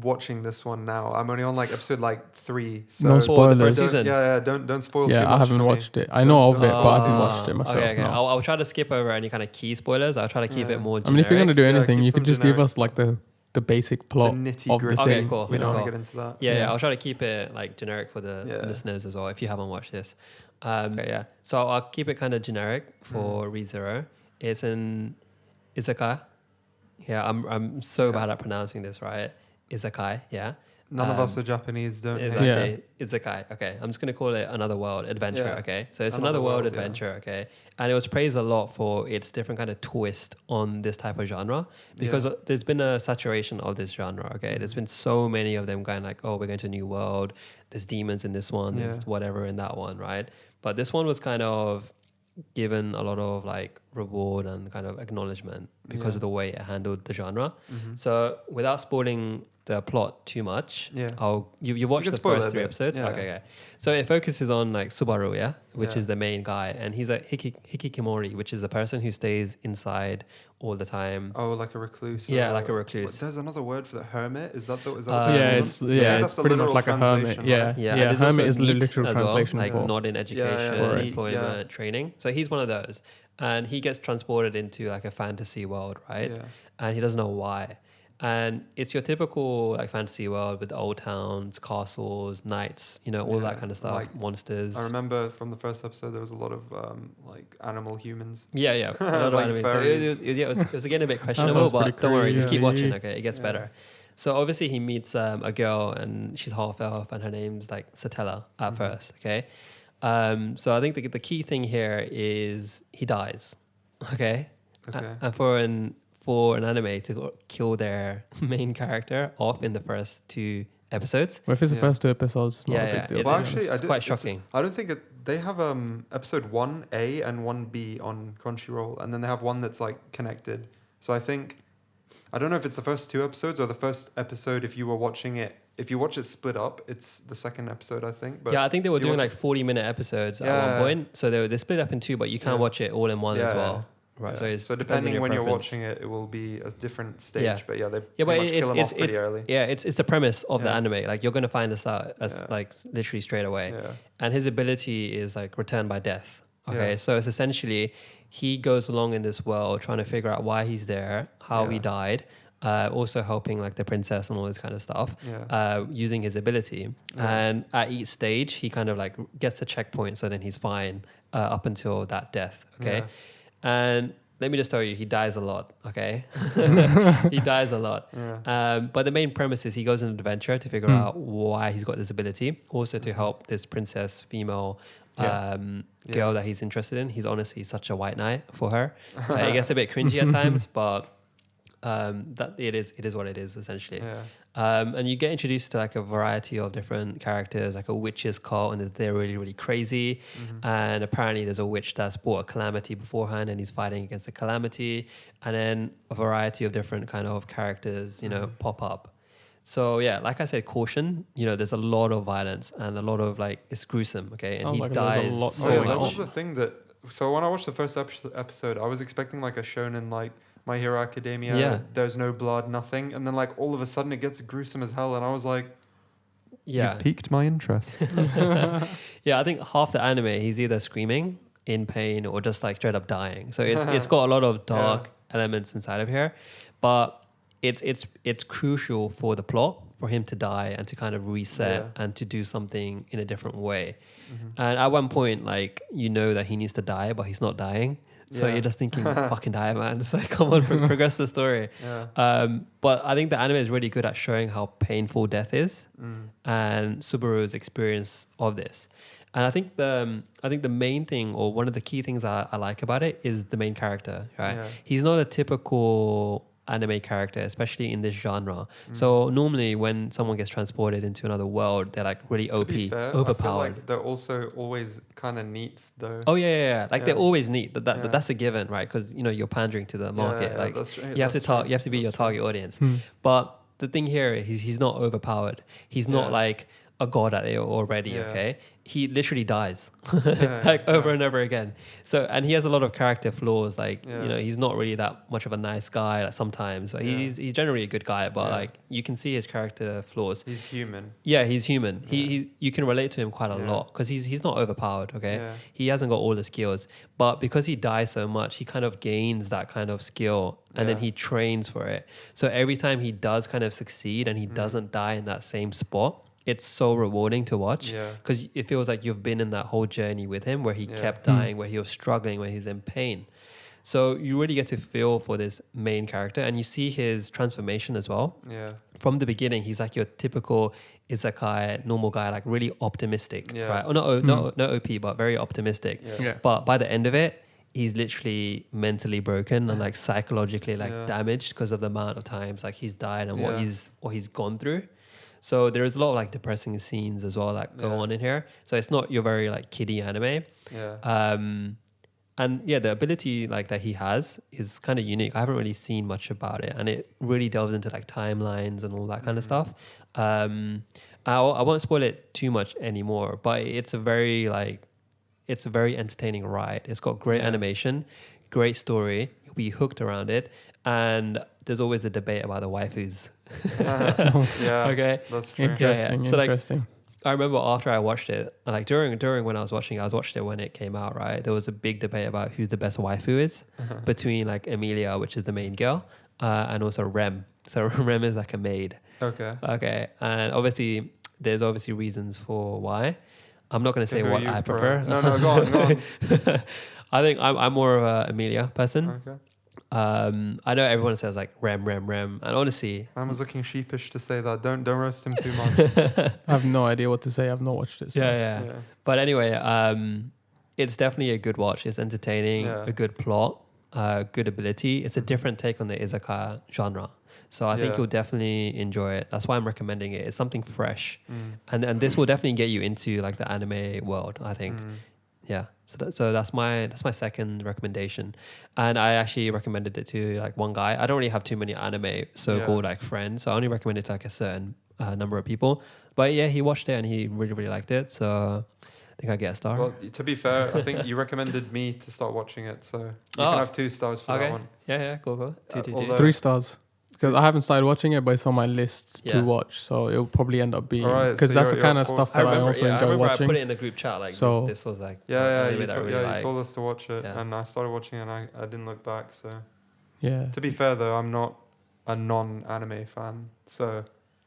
watching this one now. I'm only on like episode like 3. So No Oh, the spoilers. first don't- season. yeah, don't spoil too Yeah, much I haven't for me. watched it. I know of it, but I haven't Ah, watched it myself. Okay, okay. No. I'll try to skip over any kind of key spoilers. I'll try to keep Yeah. it more I generic. mean, if you're gonna do Yeah, anything, keep you some could just give generic. us like the basic The plot nitty of the gritty. Okay, thing. cool. We don't want cool. to get into that. Yeah, Yeah. I'll try to keep it like generic for the Yeah. listeners as well if you haven't watched this. Yeah. So I'll keep it kind of generic for ReZero. It's an izakaya. Yeah, I'm so bad at pronouncing this, right? Izakai, yeah. None of us are Japanese, don't hate. Exactly. Izakai. Okay. I'm just going to call it Another World Adventure. Yeah. Okay. So it's Another Another World World, yeah. Adventure. Okay. And it was praised a lot for its different kind of twist on this type of genre because there's been a saturation of this genre. Okay. There's been so many of them going like, oh, we're going to a new world. There's demons in this one. There's whatever in that one. Right. But this one was kind of given a lot of like reward and kind of acknowledgement because of the way it handled the genre. So without spoiling the plot too much, you watched can the spoil it first a 3 bit. episodes. Yeah. Okay. So it focuses on like Subaru, which Yeah. is the main guy, and he's a hikikimori, which is the person who stays inside all the time. Oh, like a recluse. Yeah, or- like a recluse. There's another word for the hermit. Is that what they yeah, call them? it's I think it's that's the pretty much literal like a hermit. translation, Yeah, right? Yeah, yeah. and there's Hermit also is the NEET literal as well, translation like for. not in education, NEET, employment, training. So he's one of those, and he gets transported into like a fantasy world, right? Yeah. And he doesn't know why. And it's your typical like fantasy world with old towns, castles, knights, all that kind of stuff, Like, monsters. I remember from the first episode there was a lot of like animal humans. Yeah, a lot of Like anime. So furries. it was again a bit sounds questionable, pretty but don't worry, just keep crazy. watching. Okay, it gets better. So obviously he meets a girl and she's half elf and her name's like Satella at first. Okay, so I think the key thing here is he dies. Okay, Okay. and for an anime to kill their main character off in the first 2 episodes. Well, if it's the Yeah. first 2 episodes, it's not a Yeah, big deal. it's- Well, to be actually, honest. I it's did, quite shocking. I don't think they have episode 1A and 1B on Crunchyroll, and then they have one that's like connected. So I think I don't know if it's the first 2 episodes or the first episode. If you were watching it, if you watch it split up, it's the second episode, I think. But Yeah, I think they were if you doing watch like 40-minute episodes at Yeah. one point. So they split up in 2, but you can Yeah. watch it all in one as Yeah. well. Right. Yeah. So, it's So depends on depending your when you're preference. watching it, it will be a different stage. Yeah. But yeah, they Yeah, but pretty much kill him off pretty early. Yeah, it's the premise of the Yeah. anime. Like you're gonna find this out as Yeah. like literally straight away. Yeah. And his ability is like return by death. Okay, Yeah. so it's essentially he goes along in this world trying to figure out why he's there, how he Yeah. died, also helping like the princess and all this kind of stuff, Yeah. using his ability. Yeah. And at each stage, he kind of like gets a checkpoint, so then he's fine up until that death. Okay, Yeah. and let me just tell you, he dies a lot. Okay, he dies a lot. Yeah. But the main premise is he goes on an adventure to figure out why he's got this ability, also to help this princess female Yeah. girl that he's interested in. He's honestly such a white knight for her. It gets a bit cringy at times, but that it is what it is essentially. Yeah. And you get introduced to like a variety of different characters, like a witch's cult, and they're really, really crazy. And apparently there's a witch that's brought a calamity beforehand and he's fighting against the calamity. And then a variety of different kind of characters, pop up. So yeah, like I said, caution, there's a lot of violence and a lot of like, it's gruesome, okay? And Sounds he like there's a dies lot so Oh, yeah, going that much. was the thing that. So when I watched the first episode, I was expecting like a shonen, like My Hero Academia. Yeah. There's no blood, nothing, and then like all of a sudden it gets gruesome as hell, and I was like, Yeah. "You've piqued my interest." Yeah, I think half the anime, he's either screaming in pain or just like straight up dying. So it's got a lot of dark elements inside of here, but it's crucial for the plot for him to die and to kind of reset and to do something in a different way. And at one point, like that he needs to die, but he's not dying. So Yeah. you're just thinking, fucking die, man. It's like, come on, progress the story. Yeah. But I think the anime is really good at showing how painful death is and Subaru's experience of this. And I think the main thing, or one of the key things I like about it, is the main character. Right? Yeah. He's not a typical anime character, especially in this genre. So normally when someone gets transported into another world, they're like really To OP, be fair, I overpowered. feel like they're also always kind of neat though. Oh yeah. Like they're Yeah. always neat. Yeah. that's a given, right? Because you're pandering to the market. Yeah, like that's true. you have to That's you have to be true. your That's true. target audience. But the thing here is he's not overpowered. He's not Yeah. like a god at it already. Yeah. Okay, he literally dies Yeah, like over yeah. and over again. So and he has a lot of character flaws. Like Yeah. he's not really that much of a nice guy. Like sometimes Yeah. he's generally a good guy, but Yeah. like you can see his character flaws. He's human. Yeah, he's human. Yeah. He you can relate to him quite a Yeah. lot because he's not overpowered. Okay, Yeah. he hasn't got all the skills, but because he dies so much, he kind of gains that kind of skill, and then Yeah. he trains for it. So every time he does kind of succeed and he doesn't die in that same spot, it's so rewarding to watch Yeah. because it feels like you've been in that whole journey with him where he Yeah. kept dying, where he was struggling, where he's in pain. So you really get to feel for this main character, and you see his transformation as well. Yeah. From the beginning, he's like your typical isekai normal guy, like really optimistic, Yeah. right? Or not OP, but very optimistic. Yeah. Yeah. But by the end of it, he's literally mentally broken and like psychologically like Yeah. damaged because of the amount of times like he's died and Yeah. what he's gone through. So there is a lot of like depressing scenes as well that go Yeah. on in here. So it's not your very like kiddie anime. Yeah. And yeah, the ability like that he has is kind of unique. I haven't really seen much about it, and it really delves into like timelines and all that kind of stuff. I won't spoil it too much anymore, but it's a very entertaining ride. It's got great Yeah. animation, great story. You'll be hooked around it, and there's always a debate about the waifus. Yeah. Okay. That's fair. Interesting. So, like, Interesting. I remember after I watched it, like during when I was watching it when it came out, right? There was a big debate about who the best waifu is between like Emilia, which is the main girl, and also Rem. So Rem is like a maid. Okay. Okay, and obviously there's obviously reasons for why. I'm not going to say Who are what you, I bro? prefer. No, go on. I think I'm more of a Emilia person. Okay. I know everyone says like Rem, and honestly, I was looking sheepish to say that. Don't roast him too much. I have no idea what to say. I've not watched it. So. yeah. Yeah. But anyway, it's definitely a good watch. It's entertaining, Yeah. a good plot, good ability. It's a different take on the izakaya genre. So I think Yeah. you'll definitely enjoy it. That's why I'm recommending it. It's something fresh. Mm. And this will definitely get you into like the anime world, I think. Mm. Yeah. So that's my second recommendation. And I actually recommended it to like one guy. I don't really have too many anime so-called like friends. So I only recommend it to like a certain number of people. But yeah, he watched it and he really, really liked it. So I think I get a star. Well, to be fair, I think you recommended me to start watching it, so you Oh. can have 2 stars for that Okay. one. Yeah, cool. Two. although- 3 stars. Because I haven't started watching it, but it's on my list Yeah. to watch. So it'll probably end up being Alright, because so that's the you're kind of forced- stuff that I also I enjoy remember watching. I put it in the group chat. Like So- this was like Yeah, anime you, that I told, really you liked. told us to watch it, Yeah. and I started watching it, and I didn't look back. So Yeah. to be fair, though, I'm not a non-anime fan, so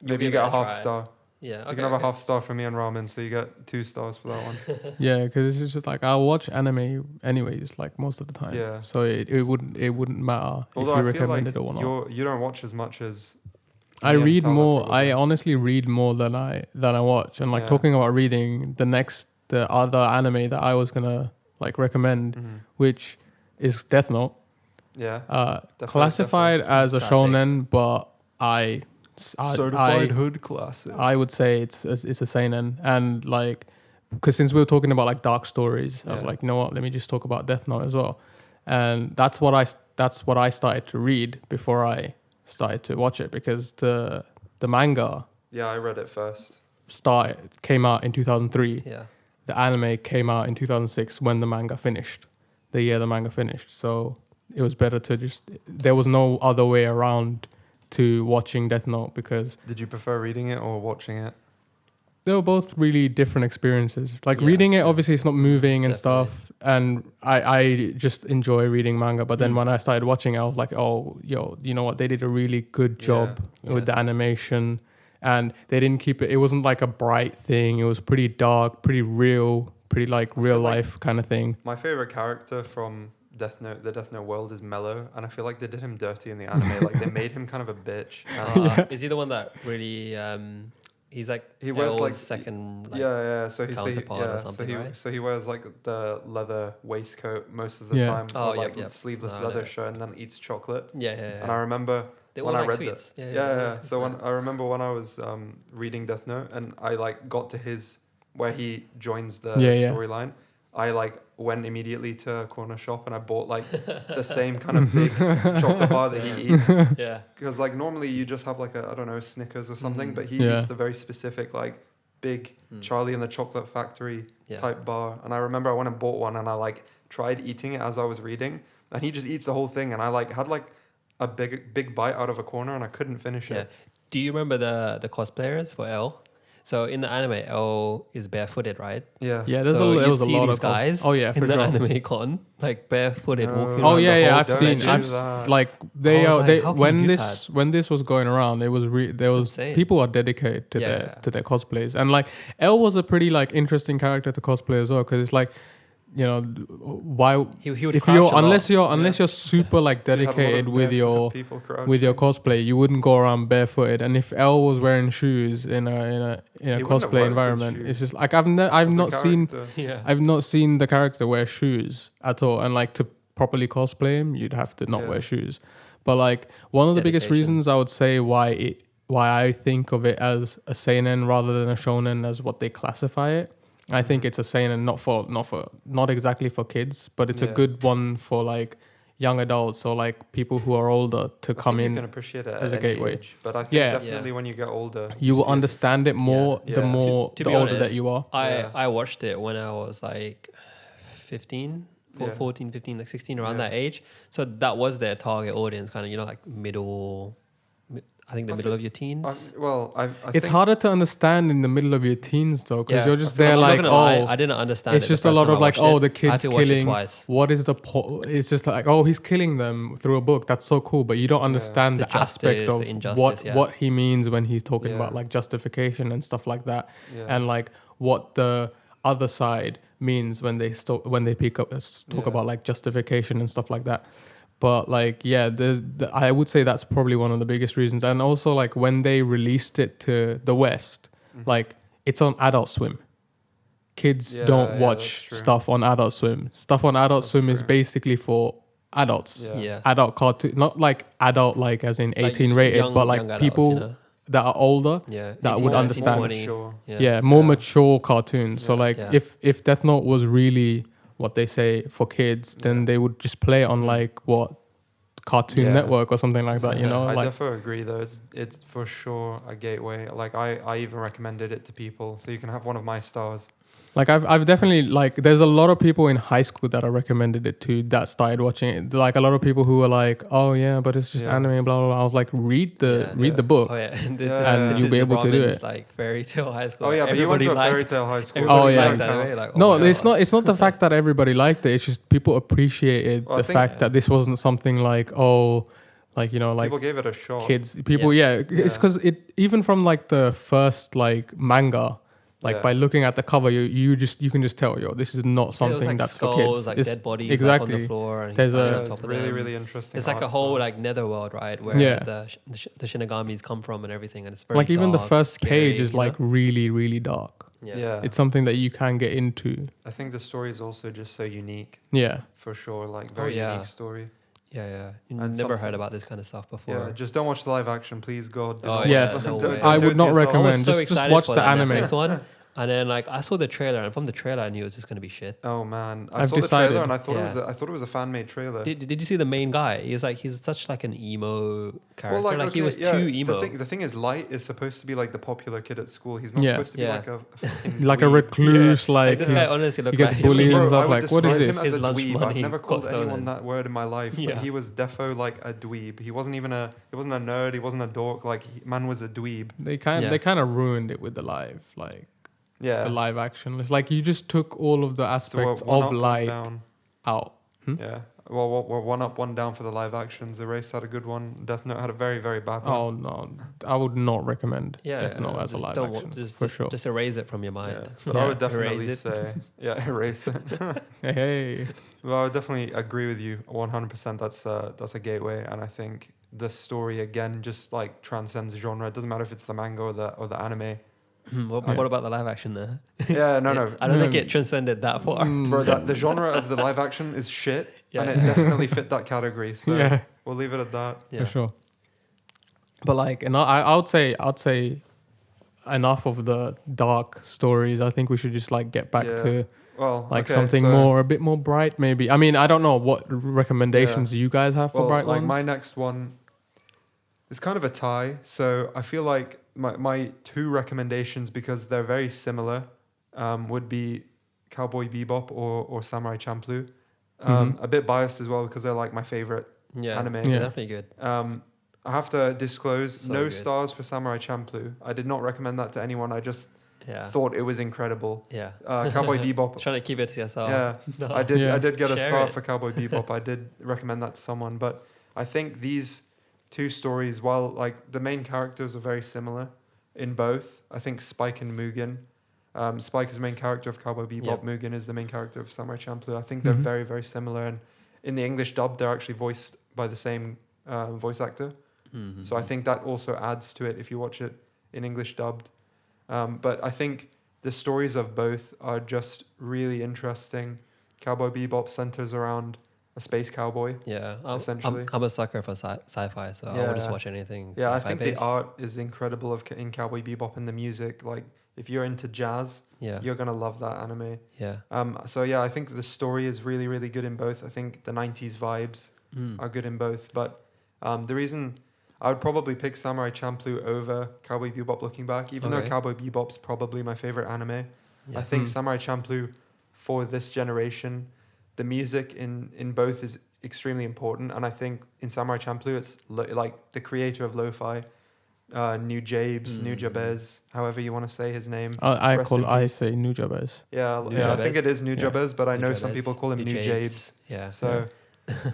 You'll maybe you give get it a a half try. star. Yeah, okay. You can have a half star for me and Ramen, so you get 2 stars for that one. Yeah, because it's just like I'll watch anime anyways, like most of the time. Yeah. So it wouldn't matter Although if you I feel recommend like it or not. you don't watch as much as I me and read Tala more. probably. I honestly read more than I watch. And like Yeah. talking about reading, the other anime that I was gonna like recommend, Mhm. which is Death Note. Yeah. Classified as a Classic. shonen, but I hood classic. I would say it's a seinen, and like because since we were talking about like dark stories, I was Yeah. like, you know what, let me just talk about Death Note as well, and that's what I started to read before I started to watch it, because the manga Yeah, I read it first. came out in 2003. Yeah. The anime came out in 2006 when the manga finished, the year the manga finished. So it was better to there was no other way around to watching Death Note, because Did you prefer reading it or watching it? they were both really different experiences. Like Yeah, reading it, yeah. obviously it's not moving and Definitely. stuff, and I just enjoy reading manga. But then Mm. when I started watching, I was like, oh, you know what? They did a really good job Yeah. with the animation, and they didn't keep it. It wasn't like a bright thing. It was pretty dark, pretty real, pretty like real like- life kind of thing. My favorite character from Death Note, the Death Note world, is Mello, and I feel like they did him dirty in the anime. Like they made him kind of a bitch. And Is he the one that really? He's like He wears, L's like- second. Like, yeah. So he counterpart or something, so he right? so he wears like the leather waistcoat most of the Yeah. time, Oh, or like yep. sleeveless No, I leather know. shirt, and then eats chocolate. Yeah. And I remember They when all I like read sweets. that. Yeah. Yeah. So when I remember when I was reading Death Note, and I like got to his where he joins the Yeah. storyline, I like went immediately to a corner shop and I bought like the same kind of big chocolate bar that he eats. Yeah. Because like normally you just have like a, I don't know, Snickers or something, Mm. but he Yeah. eats the very specific like big Charlie and the Chocolate Factory Yeah. type bar. And I remember I went and bought one and I like tried eating it as I was reading, and he just eats the whole thing, and I like had like a big bite out of a corner and I couldn't finish Yeah. it. Do you remember the cosplayers for L? So in the anime, L is barefooted, right? Yeah. Yeah, So there you'd was a see lot these of cos- guys Oh yeah, in for the sure. anime con, like barefooted, walking No. Oh around the yeah, yeah, whole I've seen. do dimension. that. Like I was are like, they how can you when do this was going around, it was there It's was insane. people are dedicated to Yeah. their cosplays, and like L was a pretty like interesting character to cosplay as well, because it's like, you know, why He would if crouch you're a lot. unless you're super like If you had a lot dedicated of with barefoot people with your crouching, cosplay, you wouldn't go around barefooted. And if L was wearing shoes in a He wouldn't have cosplay worked with environment, it's shoes. just like I've as a not seen character. Yeah. I've not seen the character wear shoes at all. And like to properly cosplay him, you'd have to not Yeah. wear shoes. But like one of the biggest Dedication. reasons I would say why I think of it as a seinen rather than a shonen as what they classify it. I think it's a seinen not exactly for kids, but it's a Yeah. good one for like young adults or like people who are older to I come think you in. can appreciate it as at a any gateway. age, but I think Yeah. definitely Yeah. when you get older, You will see it. understand it more Yeah. the Yeah. more To the be older honest, that you are. Yeah. I watched it when I was like 15, Yeah. 14, 15, like 16, around Yeah. that age. So that was their target audience, kind of, like I think the I middle think- of your teens. I It's think harder to understand in the middle of your teens though, because Yeah. you're just I feel there I'm like, not gonna lie, oh, I didn't understand it's it. just the a first lot time of I like, watched oh, it. the I had kid's to watch it killing. twice. What is the It's just like, oh, he's killing them through a book. That's so cool, but you don't understand The the, aspect justice, of the injustice, yeah. what he means when he's talking Yeah. about like justification and stuff like that, Yeah. and like what the other side means when they talk Yeah. about like justification and stuff like that. But like, yeah, I would say that's probably one of the biggest reasons. And also like when they released it to the West, like it's on Adult Swim. Kids Yeah, don't yeah, watch that's true. stuff on Adult Swim. Stuff on Adult That's Swim is true. basically for adults. Yeah. Yeah. Adult cartoon, not like adult like as in 18 Like rated, young- but like young adults, people that are older Yeah. that 18, would 19, understand. 20. Mature. Yeah, more Yeah. mature cartoons. So Yeah. like Yeah. if Death Note was really what they say for kids, then Yeah. they would just play it on like what Cartoon Yeah. Network or something like that, you know? I like definitely agree though. It's for sure a gateway. Like I even recommended it to people, so you can have one of my stars. Like I've definitely like there's a lot of people in high school that I recommended it to that started watching it. Like a lot of people who were like, "Oh yeah, but it's just Yeah. anime." Blah blah blah. I was like, read the Yeah. book. Oh yeah, and Yeah. this you'll is be the able to do Brahmins, it. like fairy tale high school. Oh yeah, but you went Everybody to a fairy liked- tale high school. Everybody Oh, yeah. liked anime. Like, oh No, my it's God. not. It's not the fact that everybody liked it. It's just people appreciated Well, I the think- fact that this wasn't something like like like People gave it a shot. kids. People, yeah. It's Yeah. because it even from like the first like manga. Like Yeah. by looking at the cover, you can just tell, this is not Yeah, it something was like that's skulls, for kids. like It's dead bodies exactly. like, on the floor, and he's There's standing a- on top of really them. really interesting. It's like a art whole style. like netherworld, right? Where Yeah. the Shinagamis come from and everything, and it's very Like even the dark, first scary, page is you like know? really really dark. Yeah. It's something that you can get into. I think the story is also just so unique, Yeah. for sure. Like very yeah. unique story. Yeah. You And never heard something- about this kind of stuff before. Yeah, just don't watch the live action, please, God. Do Oh, not yeah, Yes. watch- no don't- way. don't I do would it not to yourself. I was recommend. so Just excited watch for the that anime. Netflix one, and then like I saw the trailer, and from the trailer I knew it was just gonna be shit. Oh man, I I've saw the decided. trailer and I thought Yeah. I thought it was a fan made trailer. Did you see the main guy? He's such like an emo character. Like he okay, was yeah, too emo. The thing is, Light is supposed to be like the popular kid at school. He's not Yeah. supposed to be Yeah. like a fucking Like a dweeb. recluse, Like like this he's- guy honestly looked he gets like bullied he's- and Bro, I stuff. would Like, what is describe this? him as His a lunch dweeb. money I've never got called anyone stolen. that word in my life, Yeah. but he was defo like a dweeb. He wasn't even he wasn't a nerd. He wasn't a dork. Like man was a dweeb. they Yeah. kind of ruined it with the Yeah. the live action. It's like you just took all of the So we're aspects one of up, one light down. out. Yeah. Well, we're one up, one down for the live actions. Erase had a good one. Death Note had a very, very bad one. Oh no, I would not recommend Yeah, Death Note as a just live don't action for just, sure. just erase it from your mind. Yeah. But Yeah. I would definitely Erase it. say, yeah, erase it. Hey, Well, I would definitely agree with you 100%. That's a gateway, and I think the story again just like transcends genre. It doesn't matter if it's the manga or the anime. What about the live action there? Yeah, no. I don't think it transcended that far. Bro, the genre of the live action is shit, and Yeah. it definitely fit that category. So yeah, we'll leave it at that. Yeah. for sure. But like, and I'd say enough of the dark stories. I think we should just like get back Yeah. to Well, like okay, something so- a bit more bright, maybe. I mean, I don't know what recommendations you guys have for Well, bright like ones. my next one is kind of a tie. So I feel like my two recommendations, because they're very similar, would be Cowboy Bebop or Samurai Champloo. A bit biased as well because they're like my favorite Yeah, anime. they're Yeah. definitely good. I have to disclose, So no good. stars for Samurai Champloo. I did not recommend that to anyone. I just Yeah. thought it was incredible. Yeah. Cowboy Bebop. Trying to keep it to yourself. Yeah, No. I did. Yeah. I did get a Share star it. for Cowboy Bebop. I did recommend that to someone, but I think these two stories, while like the main characters are very similar in both, I think Spike and Mugen. Spike is the main character of Cowboy Bebop. Yep. Mugen is the main character of Samurai Champloo. I think they're Mhm. very, very similar, and in the English dub, they're actually voiced by the same voice actor. Mhm. So I think that also adds to it if you watch it in English dubbed. But I think the stories of both are just really interesting. Cowboy Bebop centers around a space cowboy. Yeah, essentially. I'm a sucker for sci-fi, so I will just Yeah. watch anything Yeah, I sci-fi think based. the art is incredible in Cowboy Bebop, and the music. Like, if you're into jazz, Yeah, you're gonna love that anime. yeah. So yeah, I think the story is really, really good in both. I think the '90s vibes Mm. are good in both. But the reason I would probably pick Samurai Champloo over Cowboy Bebop looking back, even though Okay. Cowboy Bebop's probably my favorite anime. Yeah. I think Hmm. Samurai Champloo, for this generation, the music in both is extremely important. And I think in Samurai Champloo, it's like the creator of lo-fi, New Jabes, New Jabez, however you want to say his name. Rest in I peace. say Nujabes. Yeah, New yeah, I think it Jabez? is New Yeah. Jabez, but I know New some people Jabez, call him New New Jabes. Jabes. Yeah. So,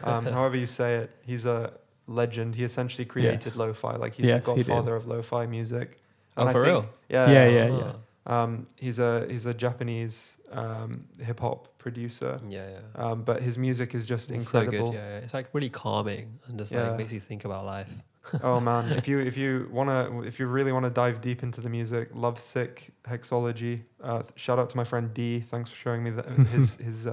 however you say it, he's a legend. He essentially created Yes. lo-fi, like he's Yes, the he did. godfather of lo-fi music. Oh, And I for think, real? Yeah, Yeah. he's a Japanese hip hop producer, Yeah, yeah. but his music is just It's so incredible. good. Yeah, yeah. It's like really calming and just Yeah. like makes you think about life. Oh man, if you really wanna dive deep into the music, Lovesick, Hexology. Shout out to my friend D. Thanks for showing me his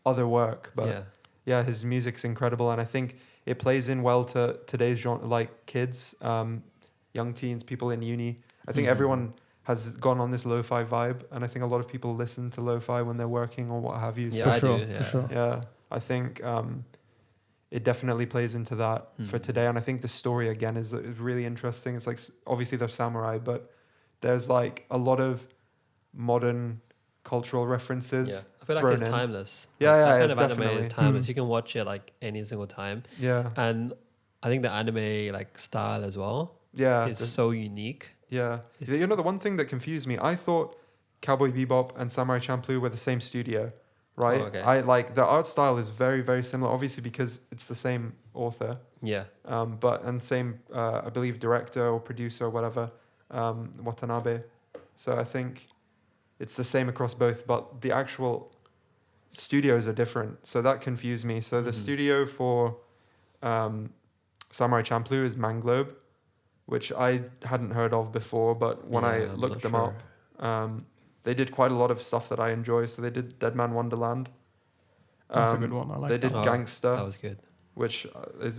other work. But Yeah. yeah, his music's incredible, and I think it plays in well to today's genre, like kids, young teens, people in uni. I think Mhm. everyone has gone on this lo-fi vibe, and I think a lot of people listen to lo-fi when they're working or what have you. Yeah, For I sure, do. for Yeah. sure. Yeah, I think it definitely plays into that for Mhm. today. And I think the story again is really interesting. It's like obviously they're samurai, but there's like a lot of modern cultural references. Yeah. I feel like thrown it's in. timeless. Yeah, Like, yeah, that kind of anime definitely. is timeless. Mm. You can watch it like any single time. Yeah, And I think the anime like style as well yeah, is so unique. yeah. It's- You know, the one thing that confused me, I thought Cowboy Bebop and Samurai Champloo were the same studio, right? Oh, okay. I like the art style is very, very similar, obviously because it's the same author. Yeah. And same, I believe, director or producer or whatever, Watanabe. So I think it's the same across both, but the actual studios are different. So that confused me. So the Mhm. studio for Samurai Champloo is Manglobe, which I hadn't heard of before, but when I Yeah, I'm looked not them sure. up, they did quite a lot of stuff that I enjoy. So they did Dead Man Wonderland. That's a good one. I like They that. did Oh, Gangster, that was good. which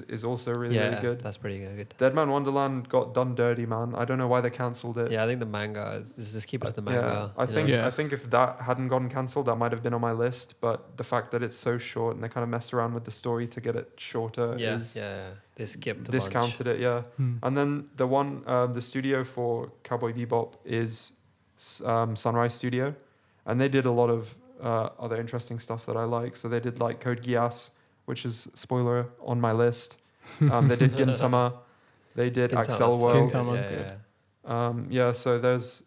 is also really, Yeah, really good. that's pretty good. Dead Man Wonderland got done dirty, man. I don't know why they cancelled it. Yeah, I think the manga is just keep it to the Yeah, manga. I you think know? Yeah. I think if that hadn't gotten cancelled, that might have been on my list. But the fact that it's so short and they kind of messed around with the story to get it shorter Yeah, is yeah. They skipped a discounted it. Yeah, Hmm. and then the studio for Cowboy Bebop is Sunrise Studio, and they did a lot of other interesting stuff that I like. So they did like Code Geass, which is spoiler on my list. They did Gintama, they did bunch. Axel Gintama's so World. good, Gintama's yeah, good. Yeah, so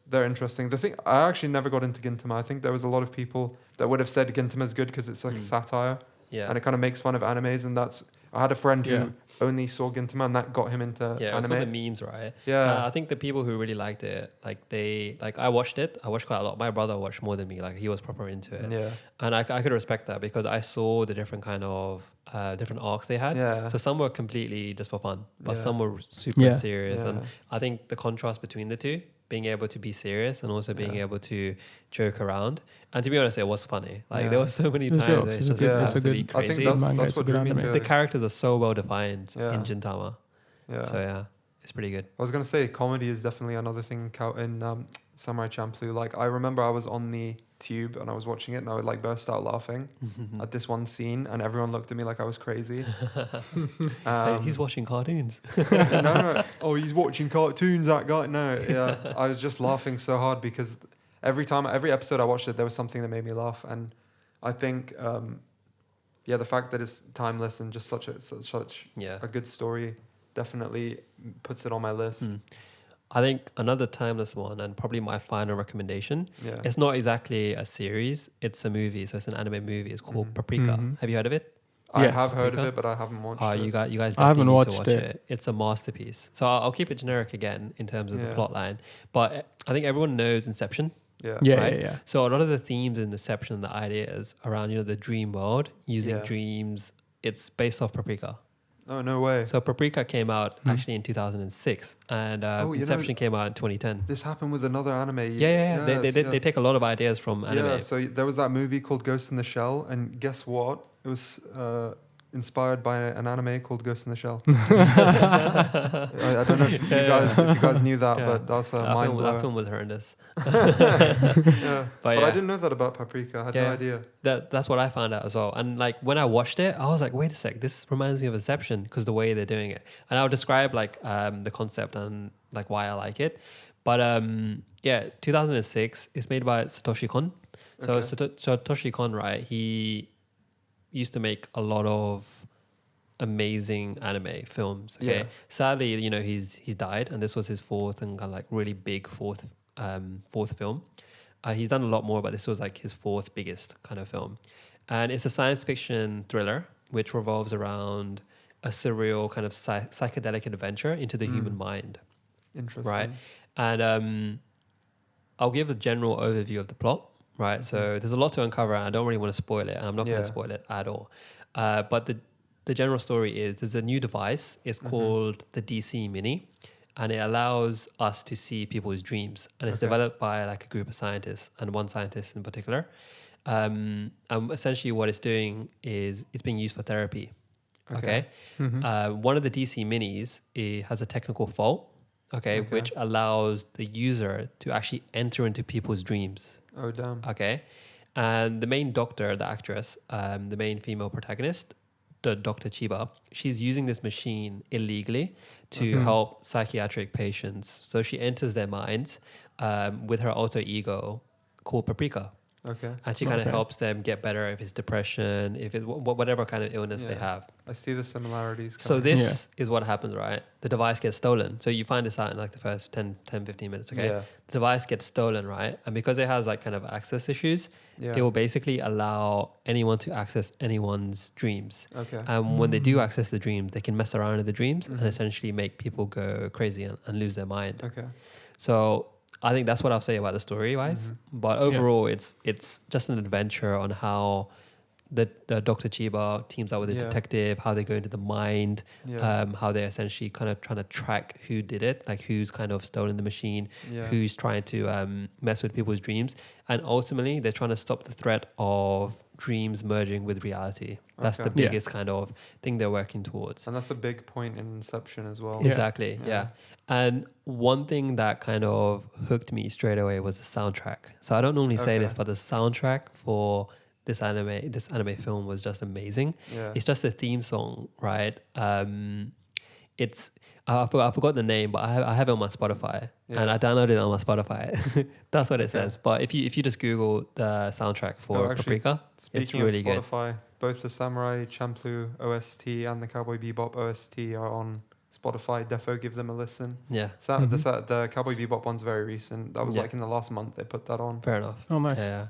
they're interesting. The thing I actually never got into Gintama. I think there was a lot of people that would have said Gintama's good because it's like a satire Yeah. and it kind of makes fun of animes. And I had a friend Yeah. who only saw Gintama and that got him into Yeah, it was for anime. the memes, right? Yeah, I think the people who really liked it, I watched it. I watched quite a lot. My brother watched more than me. Like, he was proper into it. yeah, And I could respect that because I saw the different kind of different arcs they had. yeah. So some were completely just for fun, but Yeah. some were super Yeah. serious. And Yeah. I think the contrast between the two, being able to be serious and also being Yeah. able to joke around. And to be honest, it was funny. Like, Yeah. there were so many There's times jokes. where it's It's a just good- it's a absolutely good- I think crazy. that's Manga, that's it's a what good drew me anime. to The characters are so well defined Yeah. in Gintama. yeah. So yeah, it's pretty good. I was gonna say comedy is definitely another thing in Samurai Champloo. Like I remember I was on the tube and I was watching it and I would like burst out laughing at this one scene and everyone looked at me like I was crazy. Hey, he's watching cartoons. No. Oh, he's watching cartoons, that guy. No, yeah. I was just laughing so hard because every episode I watched it, there was something that made me laugh. And I think, the fact that it's timeless and just such Yeah. a good story definitely puts it on my list. I think another timeless one, and probably my final recommendation. Yeah. It's not exactly a series; it's a movie. So it's an anime movie. It's called Paprika. Mhm. Have you heard of it? I Yes. have heard of Paprika? it, but I haven't watched Oh, it. you guys I definitely haven't need to watched watch it. it. It's a masterpiece. So I'll keep it generic again in terms of the Yeah. plot line, but I think everyone knows Inception. Yeah. Yeah, Right? yeah, yeah. So a lot of the themes in Inception, the ideas around the dream world, using Yeah. dreams, it's based off Paprika. Oh, no way. So Paprika came out actually in 2006, and Inception came out in 2010. This happened with another anime. Yeah. They take a lot of ideas from anime. Yeah, so there was that movie called Ghost in the Shell, and guess what? It was inspired by an anime called Ghost in the Shell. I don't know if you guys knew that, Yeah. but that's a mind blower. That film was horrendous. Yeah. But yeah. I didn't know that about Paprika. I had no Yeah. idea. That's what I found out as well. And like when I watched it, I was like, wait a sec, this reminds me of Inception because the way they're doing it. And I'll describe like the concept and like why I like it. But 2006. It's made by Satoshi Kon. So Okay. Satoshi Kon, right? He used to make a lot of amazing anime films. Okay, Yeah. sadly, he's died, and this was his fourth and kind of like really big fourth film. He's done a lot more, but this was like his fourth biggest kind of film, and it's a science fiction thriller which revolves around a surreal kind of psychedelic adventure into the human mind, Interesting. right? And I'll give a general overview of the plot. Right, so there's a lot to uncover, and I don't really want to spoil it, and I'm not going Yeah. to spoil it at all. But the general story is there's a new device. It's called the DC Mini, and it allows us to see people's dreams. And it's Okay. developed by like a group of scientists, and one scientist in particular. And essentially, what it's doing is it's being used for therapy. Okay. One of the DC Minis has a technical fault. Okay, Okay. which allows the user to actually enter into people's dreams. Oh, damn. Okay. And the main doctor, the actress, the main female protagonist, the Dr. Chiba, she's using this machine illegally to help psychiatric patients. So she enters their minds with her alter ego called Paprika. Okay. And she kind of Okay. helps them get better if it's depression, if it's whatever kind of illness they Yeah. have. I see the similarities. So coming. this is what happens, right? The device gets stolen. So you find this out in like the first 10, 15 minutes, okay? Yeah. The device gets stolen, right? And because it has like kind of access issues, Yeah. it will basically allow anyone to access anyone's dreams. Okay. And when they do access the dream, they can mess around in the dreams and essentially make people go crazy and lose their mind. Okay. So I think that's what I'll say about the story wise. But overall, it's just an adventure on how the Dr. Chiba teams up with the Yeah. detective, how they go into the mind, Yeah. how they're essentially kind of trying to track who did it, like who's kind of stolen the machine, Yeah. who's trying to mess with people's dreams. And ultimately, they're trying to stop the threat of dreams merging with reality. That's Okay. the Yeah. biggest kind of thing they're working towards. And that's a big point in Inception as well. Yeah. Exactly, Yeah. yeah. And one thing that kind of hooked me straight away was the soundtrack. So I don't normally say Okay. this, but the soundtrack for this anime film was just amazing. Yeah. It's just a theme song, right? It's I forgot the name, but I have it on my Spotify, Yeah. and I downloaded it on my Spotify. That's what it Okay. says. But if you just Google the soundtrack for No, actually, Paprika, it's Speaking really of good. Spotify, both the Samurai Champloo OST and the Cowboy Bebop OST are on Spotify. Defo, give them a listen. Yeah, The Cowboy Bebop one's very recent. That was Yeah. like in the last month they put that on. fair enough. Oh, nice. Yeah.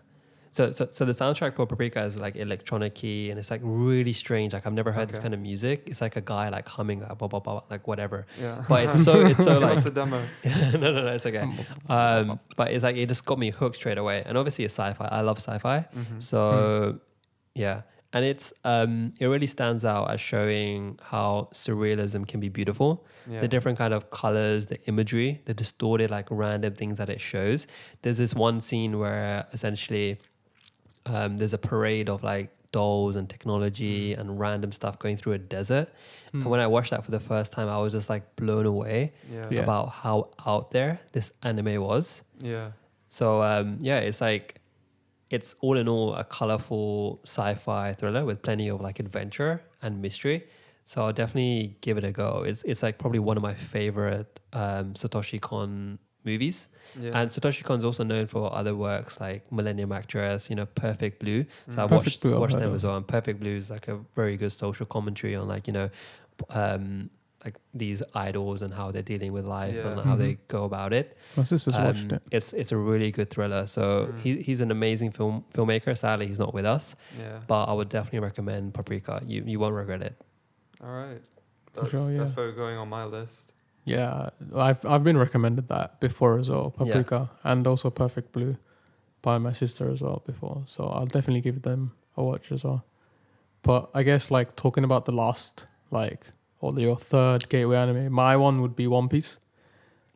So the soundtrack for Paprika is like electronic-y and it's like really strange. Like I've never heard this Okay. kind of music. It's like a guy like humming blah, blah, blah, blah, like whatever. Yeah. But it's so Give like us a demo. no, it's okay. But it's like it just got me hooked straight away. And obviously it's sci-fi. I love sci-fi. So yeah. And it's it really stands out as showing how surrealism can be beautiful. Yeah. The different kind of colors, the imagery, the distorted like random things that it shows. There's this one scene where essentially there's a parade of like dolls and technology and random stuff going through a desert. And when I watched that for the first time, I was just like blown away Yeah. Yeah. about how out there this anime was. Yeah. So it's like it's all in all a colorful sci-fi thriller with plenty of like adventure and mystery. So I'll definitely give it a go. It's like probably one of my favorite Satoshi Kon movies. Yeah. And Satoshi Kon's also known for other works like Millennium Actress, Perfect Blue. So I've Perfect Blue I've watched heard them of. as well. And Perfect Blue is like a very good social commentary on like, these idols and how they're dealing with life Yeah. and how they go about it. My sister's watched it. It's a really good thriller. So he's an amazing filmmaker. Sadly, he's not with us, Yeah. but I would definitely recommend Paprika. You won't regret it. All right. For That's sure, yeah. defo going on my list. Yeah, I've been recommended that before as well, Paprika, and also Perfect Blue by my sister as well before. So I'll definitely give them a watch as well. But I guess like talking about the last or your third gateway anime, my one would be One Piece,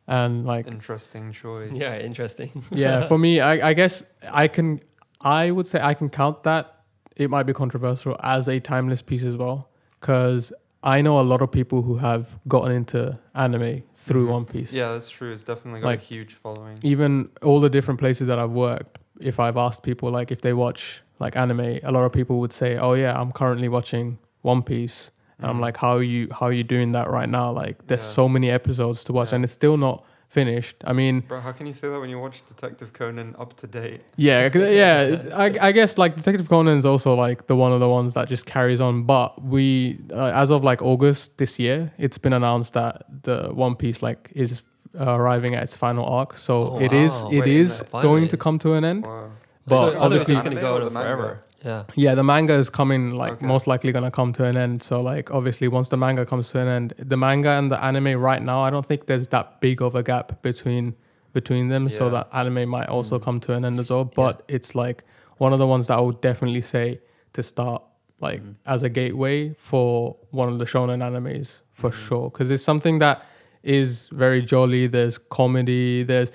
and like Interesting choice. Yeah, interesting. yeah, for me, I guess I would say I can count that. It might be controversial as a timeless piece as well, because I know a lot of people who have gotten into anime through One Piece. Yeah, that's true. It's definitely got a huge following. Even all the different places that I've worked, if I've asked people like if they watch like anime, a lot of people would say, "Oh yeah, I'm currently watching One Piece." And I'm like, "How are you doing that right now? Like, there's so many episodes to watch, and it's still not finished." I mean, bro, how can you say that when you watch Detective Conan up to date? Yeah, I guess like Detective Conan is also like one of the ones that just carries on. But we, as of like August this year, it's been announced that the One Piece is arriving at its final arc. So it is going to come to an end. Wow. But obviously, it's going to go on forever. Yeah, the manga is coming Okay. most likely going to come to an end. So like obviously once the manga comes to an end, the manga and the anime right now, I don't think there's that big of a gap between them. So that anime might also come to an end as well. But it's like one of the ones that I would definitely say to start as a gateway for one of the shonen animes for sure. Because it's something that is very jolly. There's comedy. There's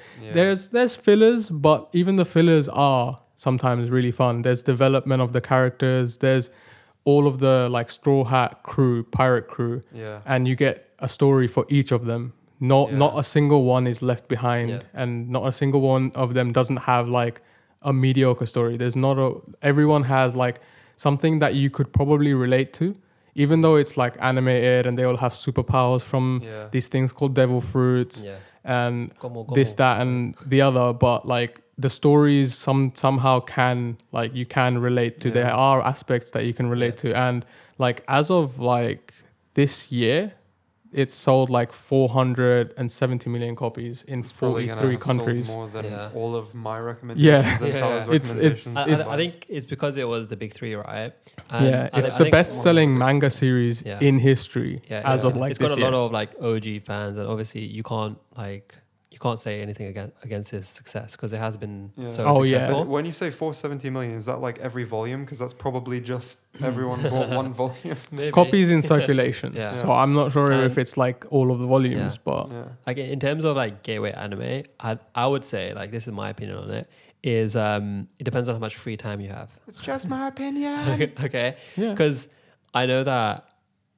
fillers, but even the fillers are sometimes really fun. There's development of the characters. There's all of the Straw Hat crew, pirate crew, and you get a story for each of them. Not a single one is left behind, and not a single one of them doesn't have a mediocre story. Everyone has something that you could probably relate to. Even though it's animated and they all have superpowers from these things called devil fruits and this, that, and the other, but the stories somehow can you can relate to. There are aspects that you can relate to, and as of this year, it's sold 470 million copies in 43 countries. Sold more than all of my recommendations and Tyler's recommendations. I think it's because it was the big three, right? And it's the best-selling manga series in history as of it's got a lot of OG fans, and obviously you can't say anything against his success because it has been so successful. When you say 470 million, is that every volume? Because that's probably just everyone bought one volume. Maybe. Copies in circulation. So I'm not sure if it's all of the volumes, but in terms of gateway anime, I would say this is my opinion on it. Is it depends on how much free time you have. It's just my opinion. Okay. Because I know that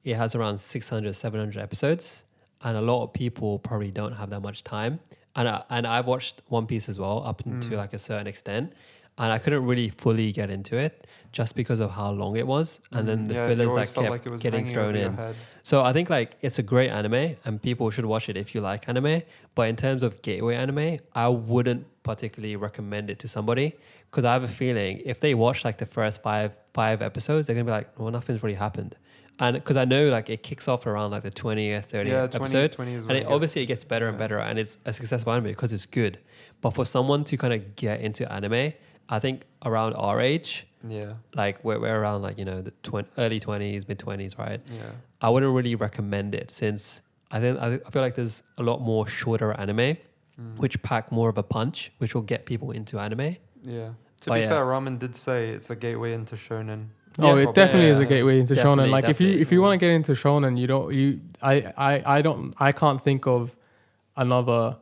it has around 600, 700 episodes. And a lot of people probably don't have that much time. And I've watched One Piece as well up to a certain extent. And I couldn't really fully get into it just because of how long it was. And then the fillers kept getting thrown in. So I think it's a great anime and people should watch it if you like anime. But in terms of gateway anime, I wouldn't particularly recommend it to somebody. Because I have a feeling if they watch the first five episodes, they're going to be well, nothing's really happened. And because I know it kicks off around the 20th, 30th episode. 20 is and obviously it gets better and better, and it's a successful anime because it's good. But for someone to kind of get into anime, I think around our age, we're around the early 20s, mid 20s, right? I wouldn't really recommend it since I feel there's a lot more shorter anime, which pack more of a punch, which will get people into anime. Yeah. To be fair, Ramen did say it's a gateway into shonen. It definitely is a gateway into shonen. If you want to get into shonen, I can't think of another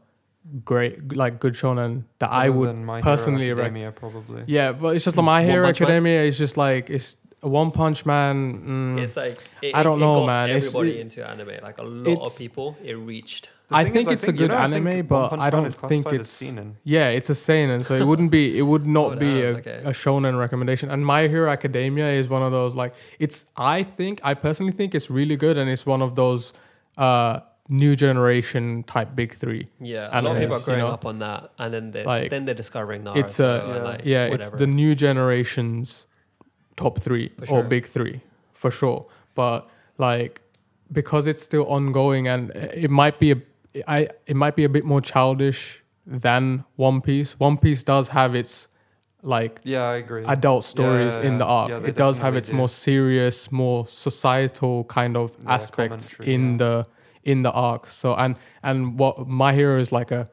great good shonen that I would personally recommend. Probably. Yeah, but it's just My Hero Academia is just it's One Punch Man. It's I don't know, man. Everybody into anime, a lot of people. It reached. I think it's a good anime, but I don't think it's it's a seinen, so it would not be a shonen recommendation. And My Hero Academia is one of those I personally think it's really good, and it's one of those new generation type big three. Yeah, a lot of people are growing up on that, and then they're discovering Naruto. It's the new generation's top three or big three for sure. But because it's still ongoing, and it might be a bit more childish than One Piece. One Piece does have its like Yeah, I agree. adult stories in the arc. Yeah, they It does have definitely its do. more serious, more societal kind of Yeah, aspects commentary, in the arc. So and what My Hero is like a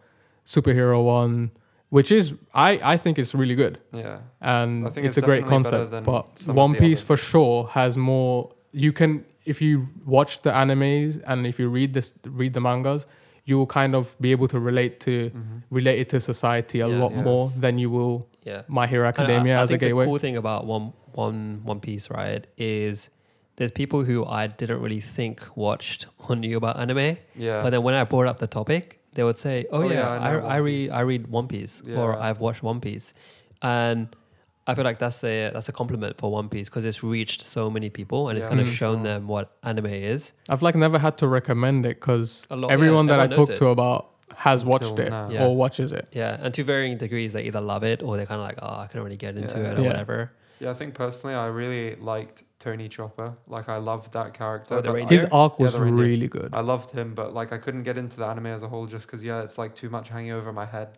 superhero one, which is I think it's really good, Yeah. and I think it's it's a great definitely better concept. than But some of One the Piece other- for sure has more. You can, if you watch the animes and if you read the mangas, you will kind of be able to relate it to society a Yeah. lot Yeah. more than you will Yeah. My Hero And Academia I as a think the gateway. cool thing about One Piece, right, is there's people who I didn't really think watched or knew about anime. Yeah. But then when I brought up the topic, they would say, "Oh, Oh, yeah, yeah, I know One Piece." I read One Piece, or Yeah. I've watched One Piece," and I feel like that's a compliment for One Piece because it's reached so many people and it's Yeah, kind of for shown sure. them what anime is. I've like never had to recommend it because A lot, everyone yeah, that I everyone knows talk it. to about has Until watched it now. Yeah. or watches it. Yeah, and to varying degrees, they either love it or they're kind of like, "Oh, I can't really get into Yeah. it," or Yeah. whatever. Yeah, I think personally I really liked Tony Chopper. Like I loved that character. Oh, the but reindeer? His arc Yeah, was the reindeer. really good. I loved him, but like I couldn't get into the anime as a whole just because it's like too much hanging over my head.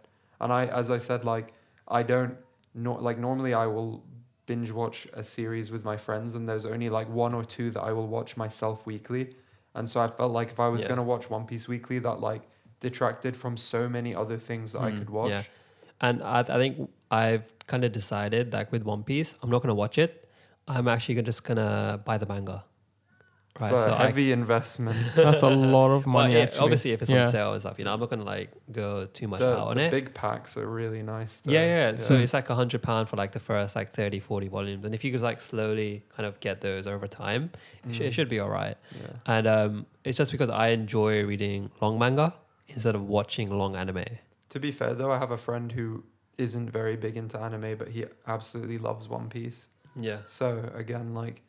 And as I said, like I don't like normally I will binge watch a series with my friends, and there's only like one or two that I will watch myself weekly. And so I felt like if I was Yeah. gonna watch One Piece weekly, that like detracted from so many other things that I could watch. Yeah. And I think I've kind of decided that with One Piece, I'm not going to watch it. I'm actually just going to buy the manga. Right. It's a So heavy investment. That's a lot of money, actually. obviously, if it's on Yeah. sale and stuff, I'm not going to like go too much The, out on the it. big packs are really nice. Though. Yeah. So Mm. it's like £100 for like the first like 30, 40 volumes. And if you could like slowly kind of get those over time, it should be all right. Yeah. And it's just because I enjoy reading long manga instead of watching long anime. To be fair though, I have a friend who isn't very big into anime, but he absolutely loves One Piece. Yeah. So again, like,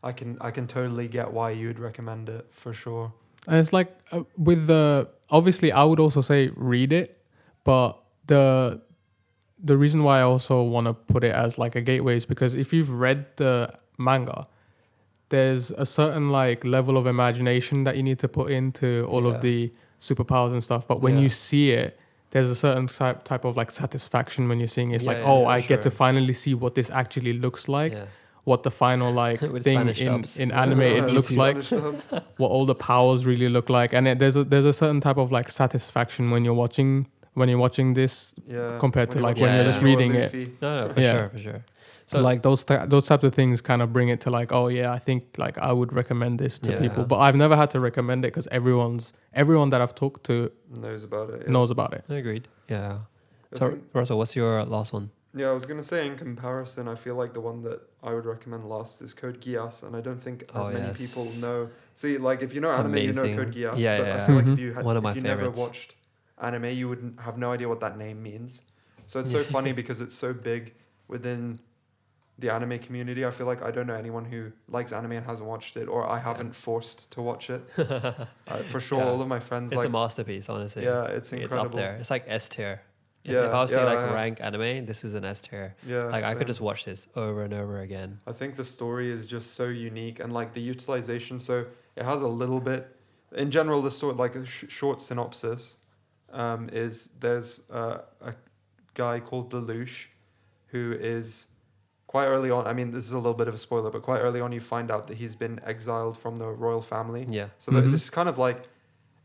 I can totally get why you'd recommend it for sure. And it's like with the obviously I would also say read it, but the reason why I also want to put it as like a gateway is because if you've read the manga, there's a certain like level of imagination that you need to put into all Yeah. of the superpowers and stuff. But when Yeah. you see it, there's a certain type of like satisfaction when you're seeing it. It's Yeah, like, yeah, oh, yeah, I get to sure. finally see what this actually looks like. Yeah. What the final like With thing Spanish in dubs. anime it looks like, Spanish dubs. what all the powers really look like, and there's a certain type of like satisfaction when you're watching this Yeah. compared to you like watch when you're Zoro just or reading it. Luffy. No, for Yeah. sure, for sure. So like those types of things kind of bring it to like, oh yeah, I think like I would recommend this to Yeah. people, but I've never had to recommend it because everyone that I've talked to Knows about it. Yeah. knows about it. I agreed. Yeah. I So, think- Russell, what's your last one? Yeah, I was gonna say in comparison, I feel like the one that I would recommend last is Code Geass, and I don't think as Oh, many yes. people know. See, like if you know anime, you know Amazing. Code Geass, Yeah, but yeah, I feel like yeah. if you had, One of if my you favorites. never watched anime, you wouldn't have no idea what that name means. So it's so funny because it's so big within the anime community. I feel like I don't know anyone who likes anime and hasn't watched it, or I haven't forced to watch it. For sure, Yeah. all of my friends It's like. a masterpiece, honestly. Yeah, it's It's up incredible. there. It's like S tier. If Yeah, I was to yeah, like yeah. rank anime, this is an S tier. Yeah, Like I could same. just watch this over and over again. I think the story is just so unique and like the utilization. So it has a little bit, in general, the story, like a short synopsis, is there's a guy called Lelouch who is quite early on. I mean, this is a little bit of a spoiler, but quite early on, you find out that he's been exiled from the royal family. Yeah. So this is kind of like,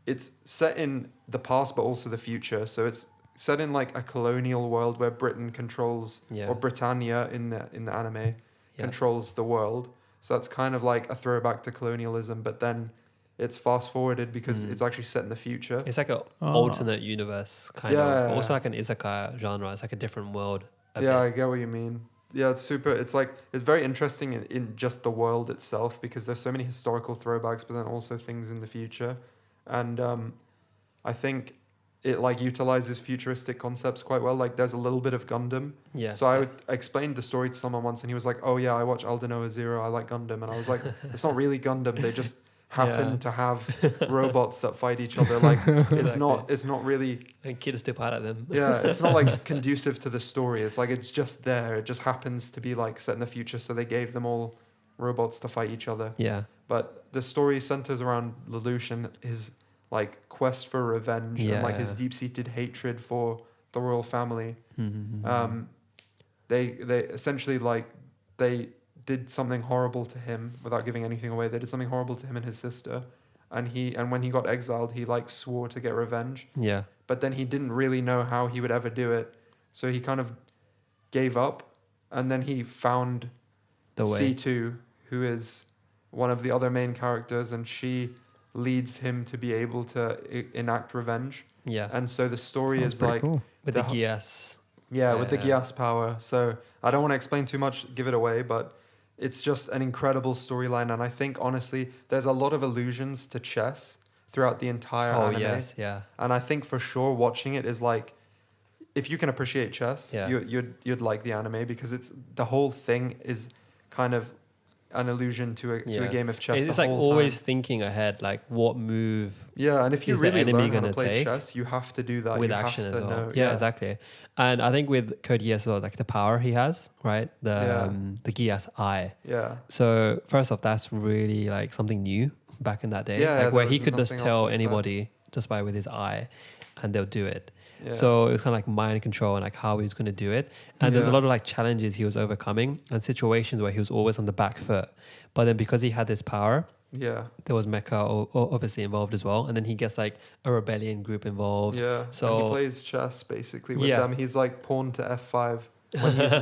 it's set in the past, but also the future. So it's set in like a colonial world where Britain controls, Yeah. or Britannia in the anime Yeah. controls the world. So that's kind of like a throwback to colonialism, but then it's fast forwarded because it's actually set in the future. It's like a Ah. alternate universe kind Yeah. of. Also like an izakaya genre. It's like a different world. a Yeah, I bit. get what you mean. Yeah, it's super. It's like it's very interesting in just the world itself because there's so many historical throwbacks, but then also things in the future, and I think it like utilizes futuristic concepts quite well. Like there's a little bit of Gundam. Yeah. So I explained the story to someone once, and he was like, "Oh yeah, I watch Aldenoa Zero. I like Gundam," and I was like, "It's not really Gundam. They just happen Yeah. to have robots that fight each other. Like it's Exactly. it's not really." And kids to pilot them. Yeah, it's not like conducive to the story. It's like it's just there. It just happens to be like set in the future. So they gave them all robots to fight each other. Yeah. But the story centers around Lelouch and his like quest for revenge and like his Yeah. deep-seated hatred for the royal family. Mm-hmm. They essentially like they did something horrible to him without giving anything away. They did something horrible to him and his sister, and when he got exiled, he like swore to get revenge. Yeah. But then he didn't really know how he would ever do it, so he kind of gave up, and then he found The way. C2, who is one of the other main characters, and she leads him to be able to enact revenge. Yeah. And so the story Sounds is pretty like cool. With the the Gias. with the Yeah. Gias power. So I don't want to explain too much, give it away, but it's just an incredible storyline. And I think, honestly, there's a lot of allusions to chess throughout the entire Oh, anime. yes. Yeah. And I think for sure watching it is like, if you can appreciate chess, Yeah. you'd like the anime, because it's the whole thing is kind of an allusion to a game of chess. It's the like whole always time. thinking ahead, like what move Yeah, and if you is the really enemy learn how to gonna play take chess, you have to do that. with you action have as to well. know. Yeah, exactly. And I think with Code Geass as well, like the power he has, right? The Geass Eye. Yeah. So first off, that's really like something new back in that day, Yeah, like there where he was could just nothing else tell like that. anybody just by with his eye, and they'll do it. Yeah. So it was kind of like mind control and like how he was going to do it. And there's a Yeah. lot of like challenges he was overcoming and situations where he was always on the back foot. But then because he had this power, Yeah. there was Mecha obviously involved as well. And then he gets like a rebellion group involved. Yeah. So and he plays chess basically with Yeah. them. He's like pawn to F5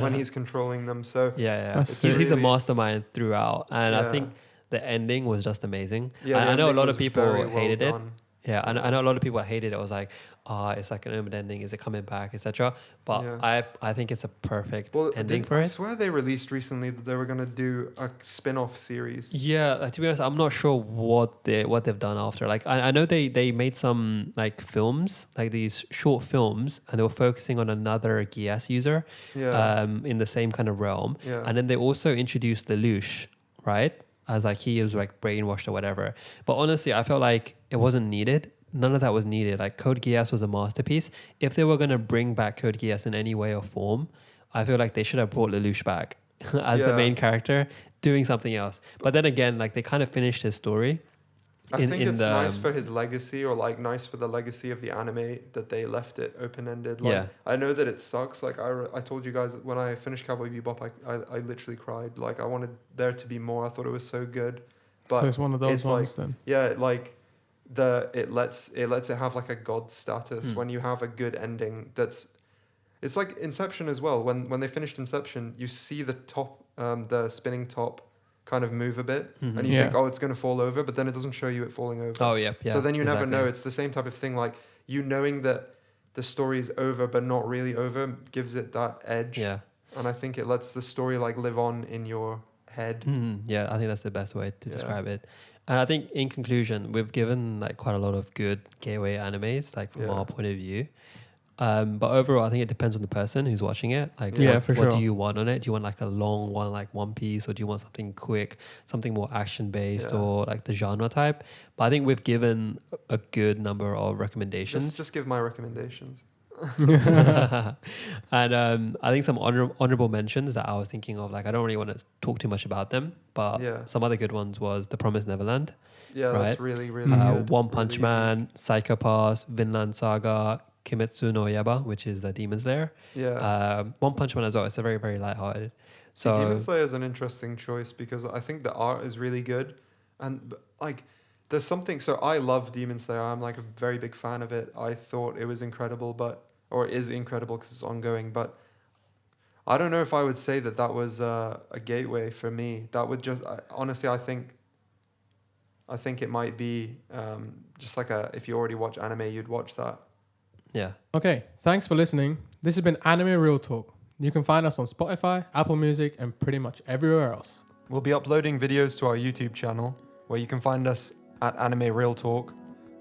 when he's controlling them. So yeah. That's He's a really- mastermind throughout. And I Yeah. think the ending was just amazing. yeah, I the know a ending lot was of people very well hated it. done. Yeah, I know a lot of people hated it. It was like, it's like an open ending. Is it coming back, etc. But Yeah. I think it's a perfect Well, ending for I it. swear they released recently that they were gonna do a spin-off series. Yeah, like, to be honest, I'm not sure what they've done after. Like, I know they made some like films, like these short films, and they were focusing on another GS user, Yeah. in the same kind of realm. Yeah. And then they also introduced Lelouch, right? As like he was like brainwashed or whatever. But honestly, I felt like it wasn't needed. None of that was needed. Like Code Geass was a masterpiece. If they were gonna bring back Code Geass in any way or form, I feel like they should have brought Lelouch back as the Yeah. main character doing something else. But then again, like they kind of finished his story. I think it's nice for his legacy, or like nice for the legacy of the anime that they left it open-ended. Like, Yeah. I know that it sucks. Like I told you guys when I finished Cowboy Bebop, I literally cried. Like I wanted there to be more. I thought it was so good, but So it's one of those it's ones like, then. yeah, like it lets it have like a god status when you have a good ending. It's like Inception as well. When they finished Inception, you see the top, the spinning top, kind of move a bit, and you Yeah. think, oh, it's going to fall over, but then it doesn't show you it falling over. Oh yeah. So then you never exactly. know. It's the same type of thing. Like you knowing that the story's over but not really over gives it that edge. Yeah. And I think it lets the story like live on in your head. Yeah, I think that's the best way to Yeah. describe it. And I think in conclusion, we've given like quite a lot of good gateway animes, like from Yeah. our point of view. But overall, I think it depends on the person who's watching it. Like, Yeah, what, for what do sure. you want on it? Do you want like a long one, like One Piece, or do you want something quick, something more action based, Yeah. or like the genre type? But I think we've given a good number of recommendations. Just give my recommendations. And I think some honorable mentions that I was thinking of, like I don't really want to talk too much about them, but Yeah. some other good ones was The Promised Neverland, Yeah, Right. that's really, really good. One Punch Really Man, Psycho Pass, Vinland Saga, Kimetsu no Yaiba, which is the Demon Slayer. unique. Yeah. One Punch Man as well. It's a very, very lighthearted. See, Demon So Slayer is an interesting choice because I think the art is really good, and like there's something. So I love Demon Slayer. I'm like a very big fan of it. I thought it was incredible, or is incredible because it's ongoing. But I don't know if I would say that was a gateway for me. That would just honestly, I think it might be just like if you already watch anime, you'd watch that. yeah. Okay, thanks for listening. This has been Anime Real Talk. You can find us on Spotify, Apple Music, and pretty much everywhere else. We'll be uploading videos to our YouTube channel, where you can find us at Anime Real Talk,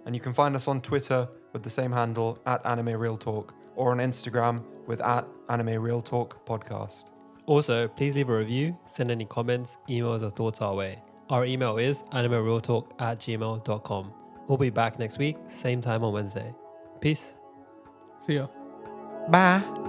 and you can find us on Twitter with the same handle at Anime Real Talk, or on Instagram with at Anime Real Talk Podcast. Also, please leave a review, send any comments, emails, or thoughts our way. Our email is animerealtalk@gmail.com. We'll be back next week, same time on Wednesday. Peace. See ya. Bye.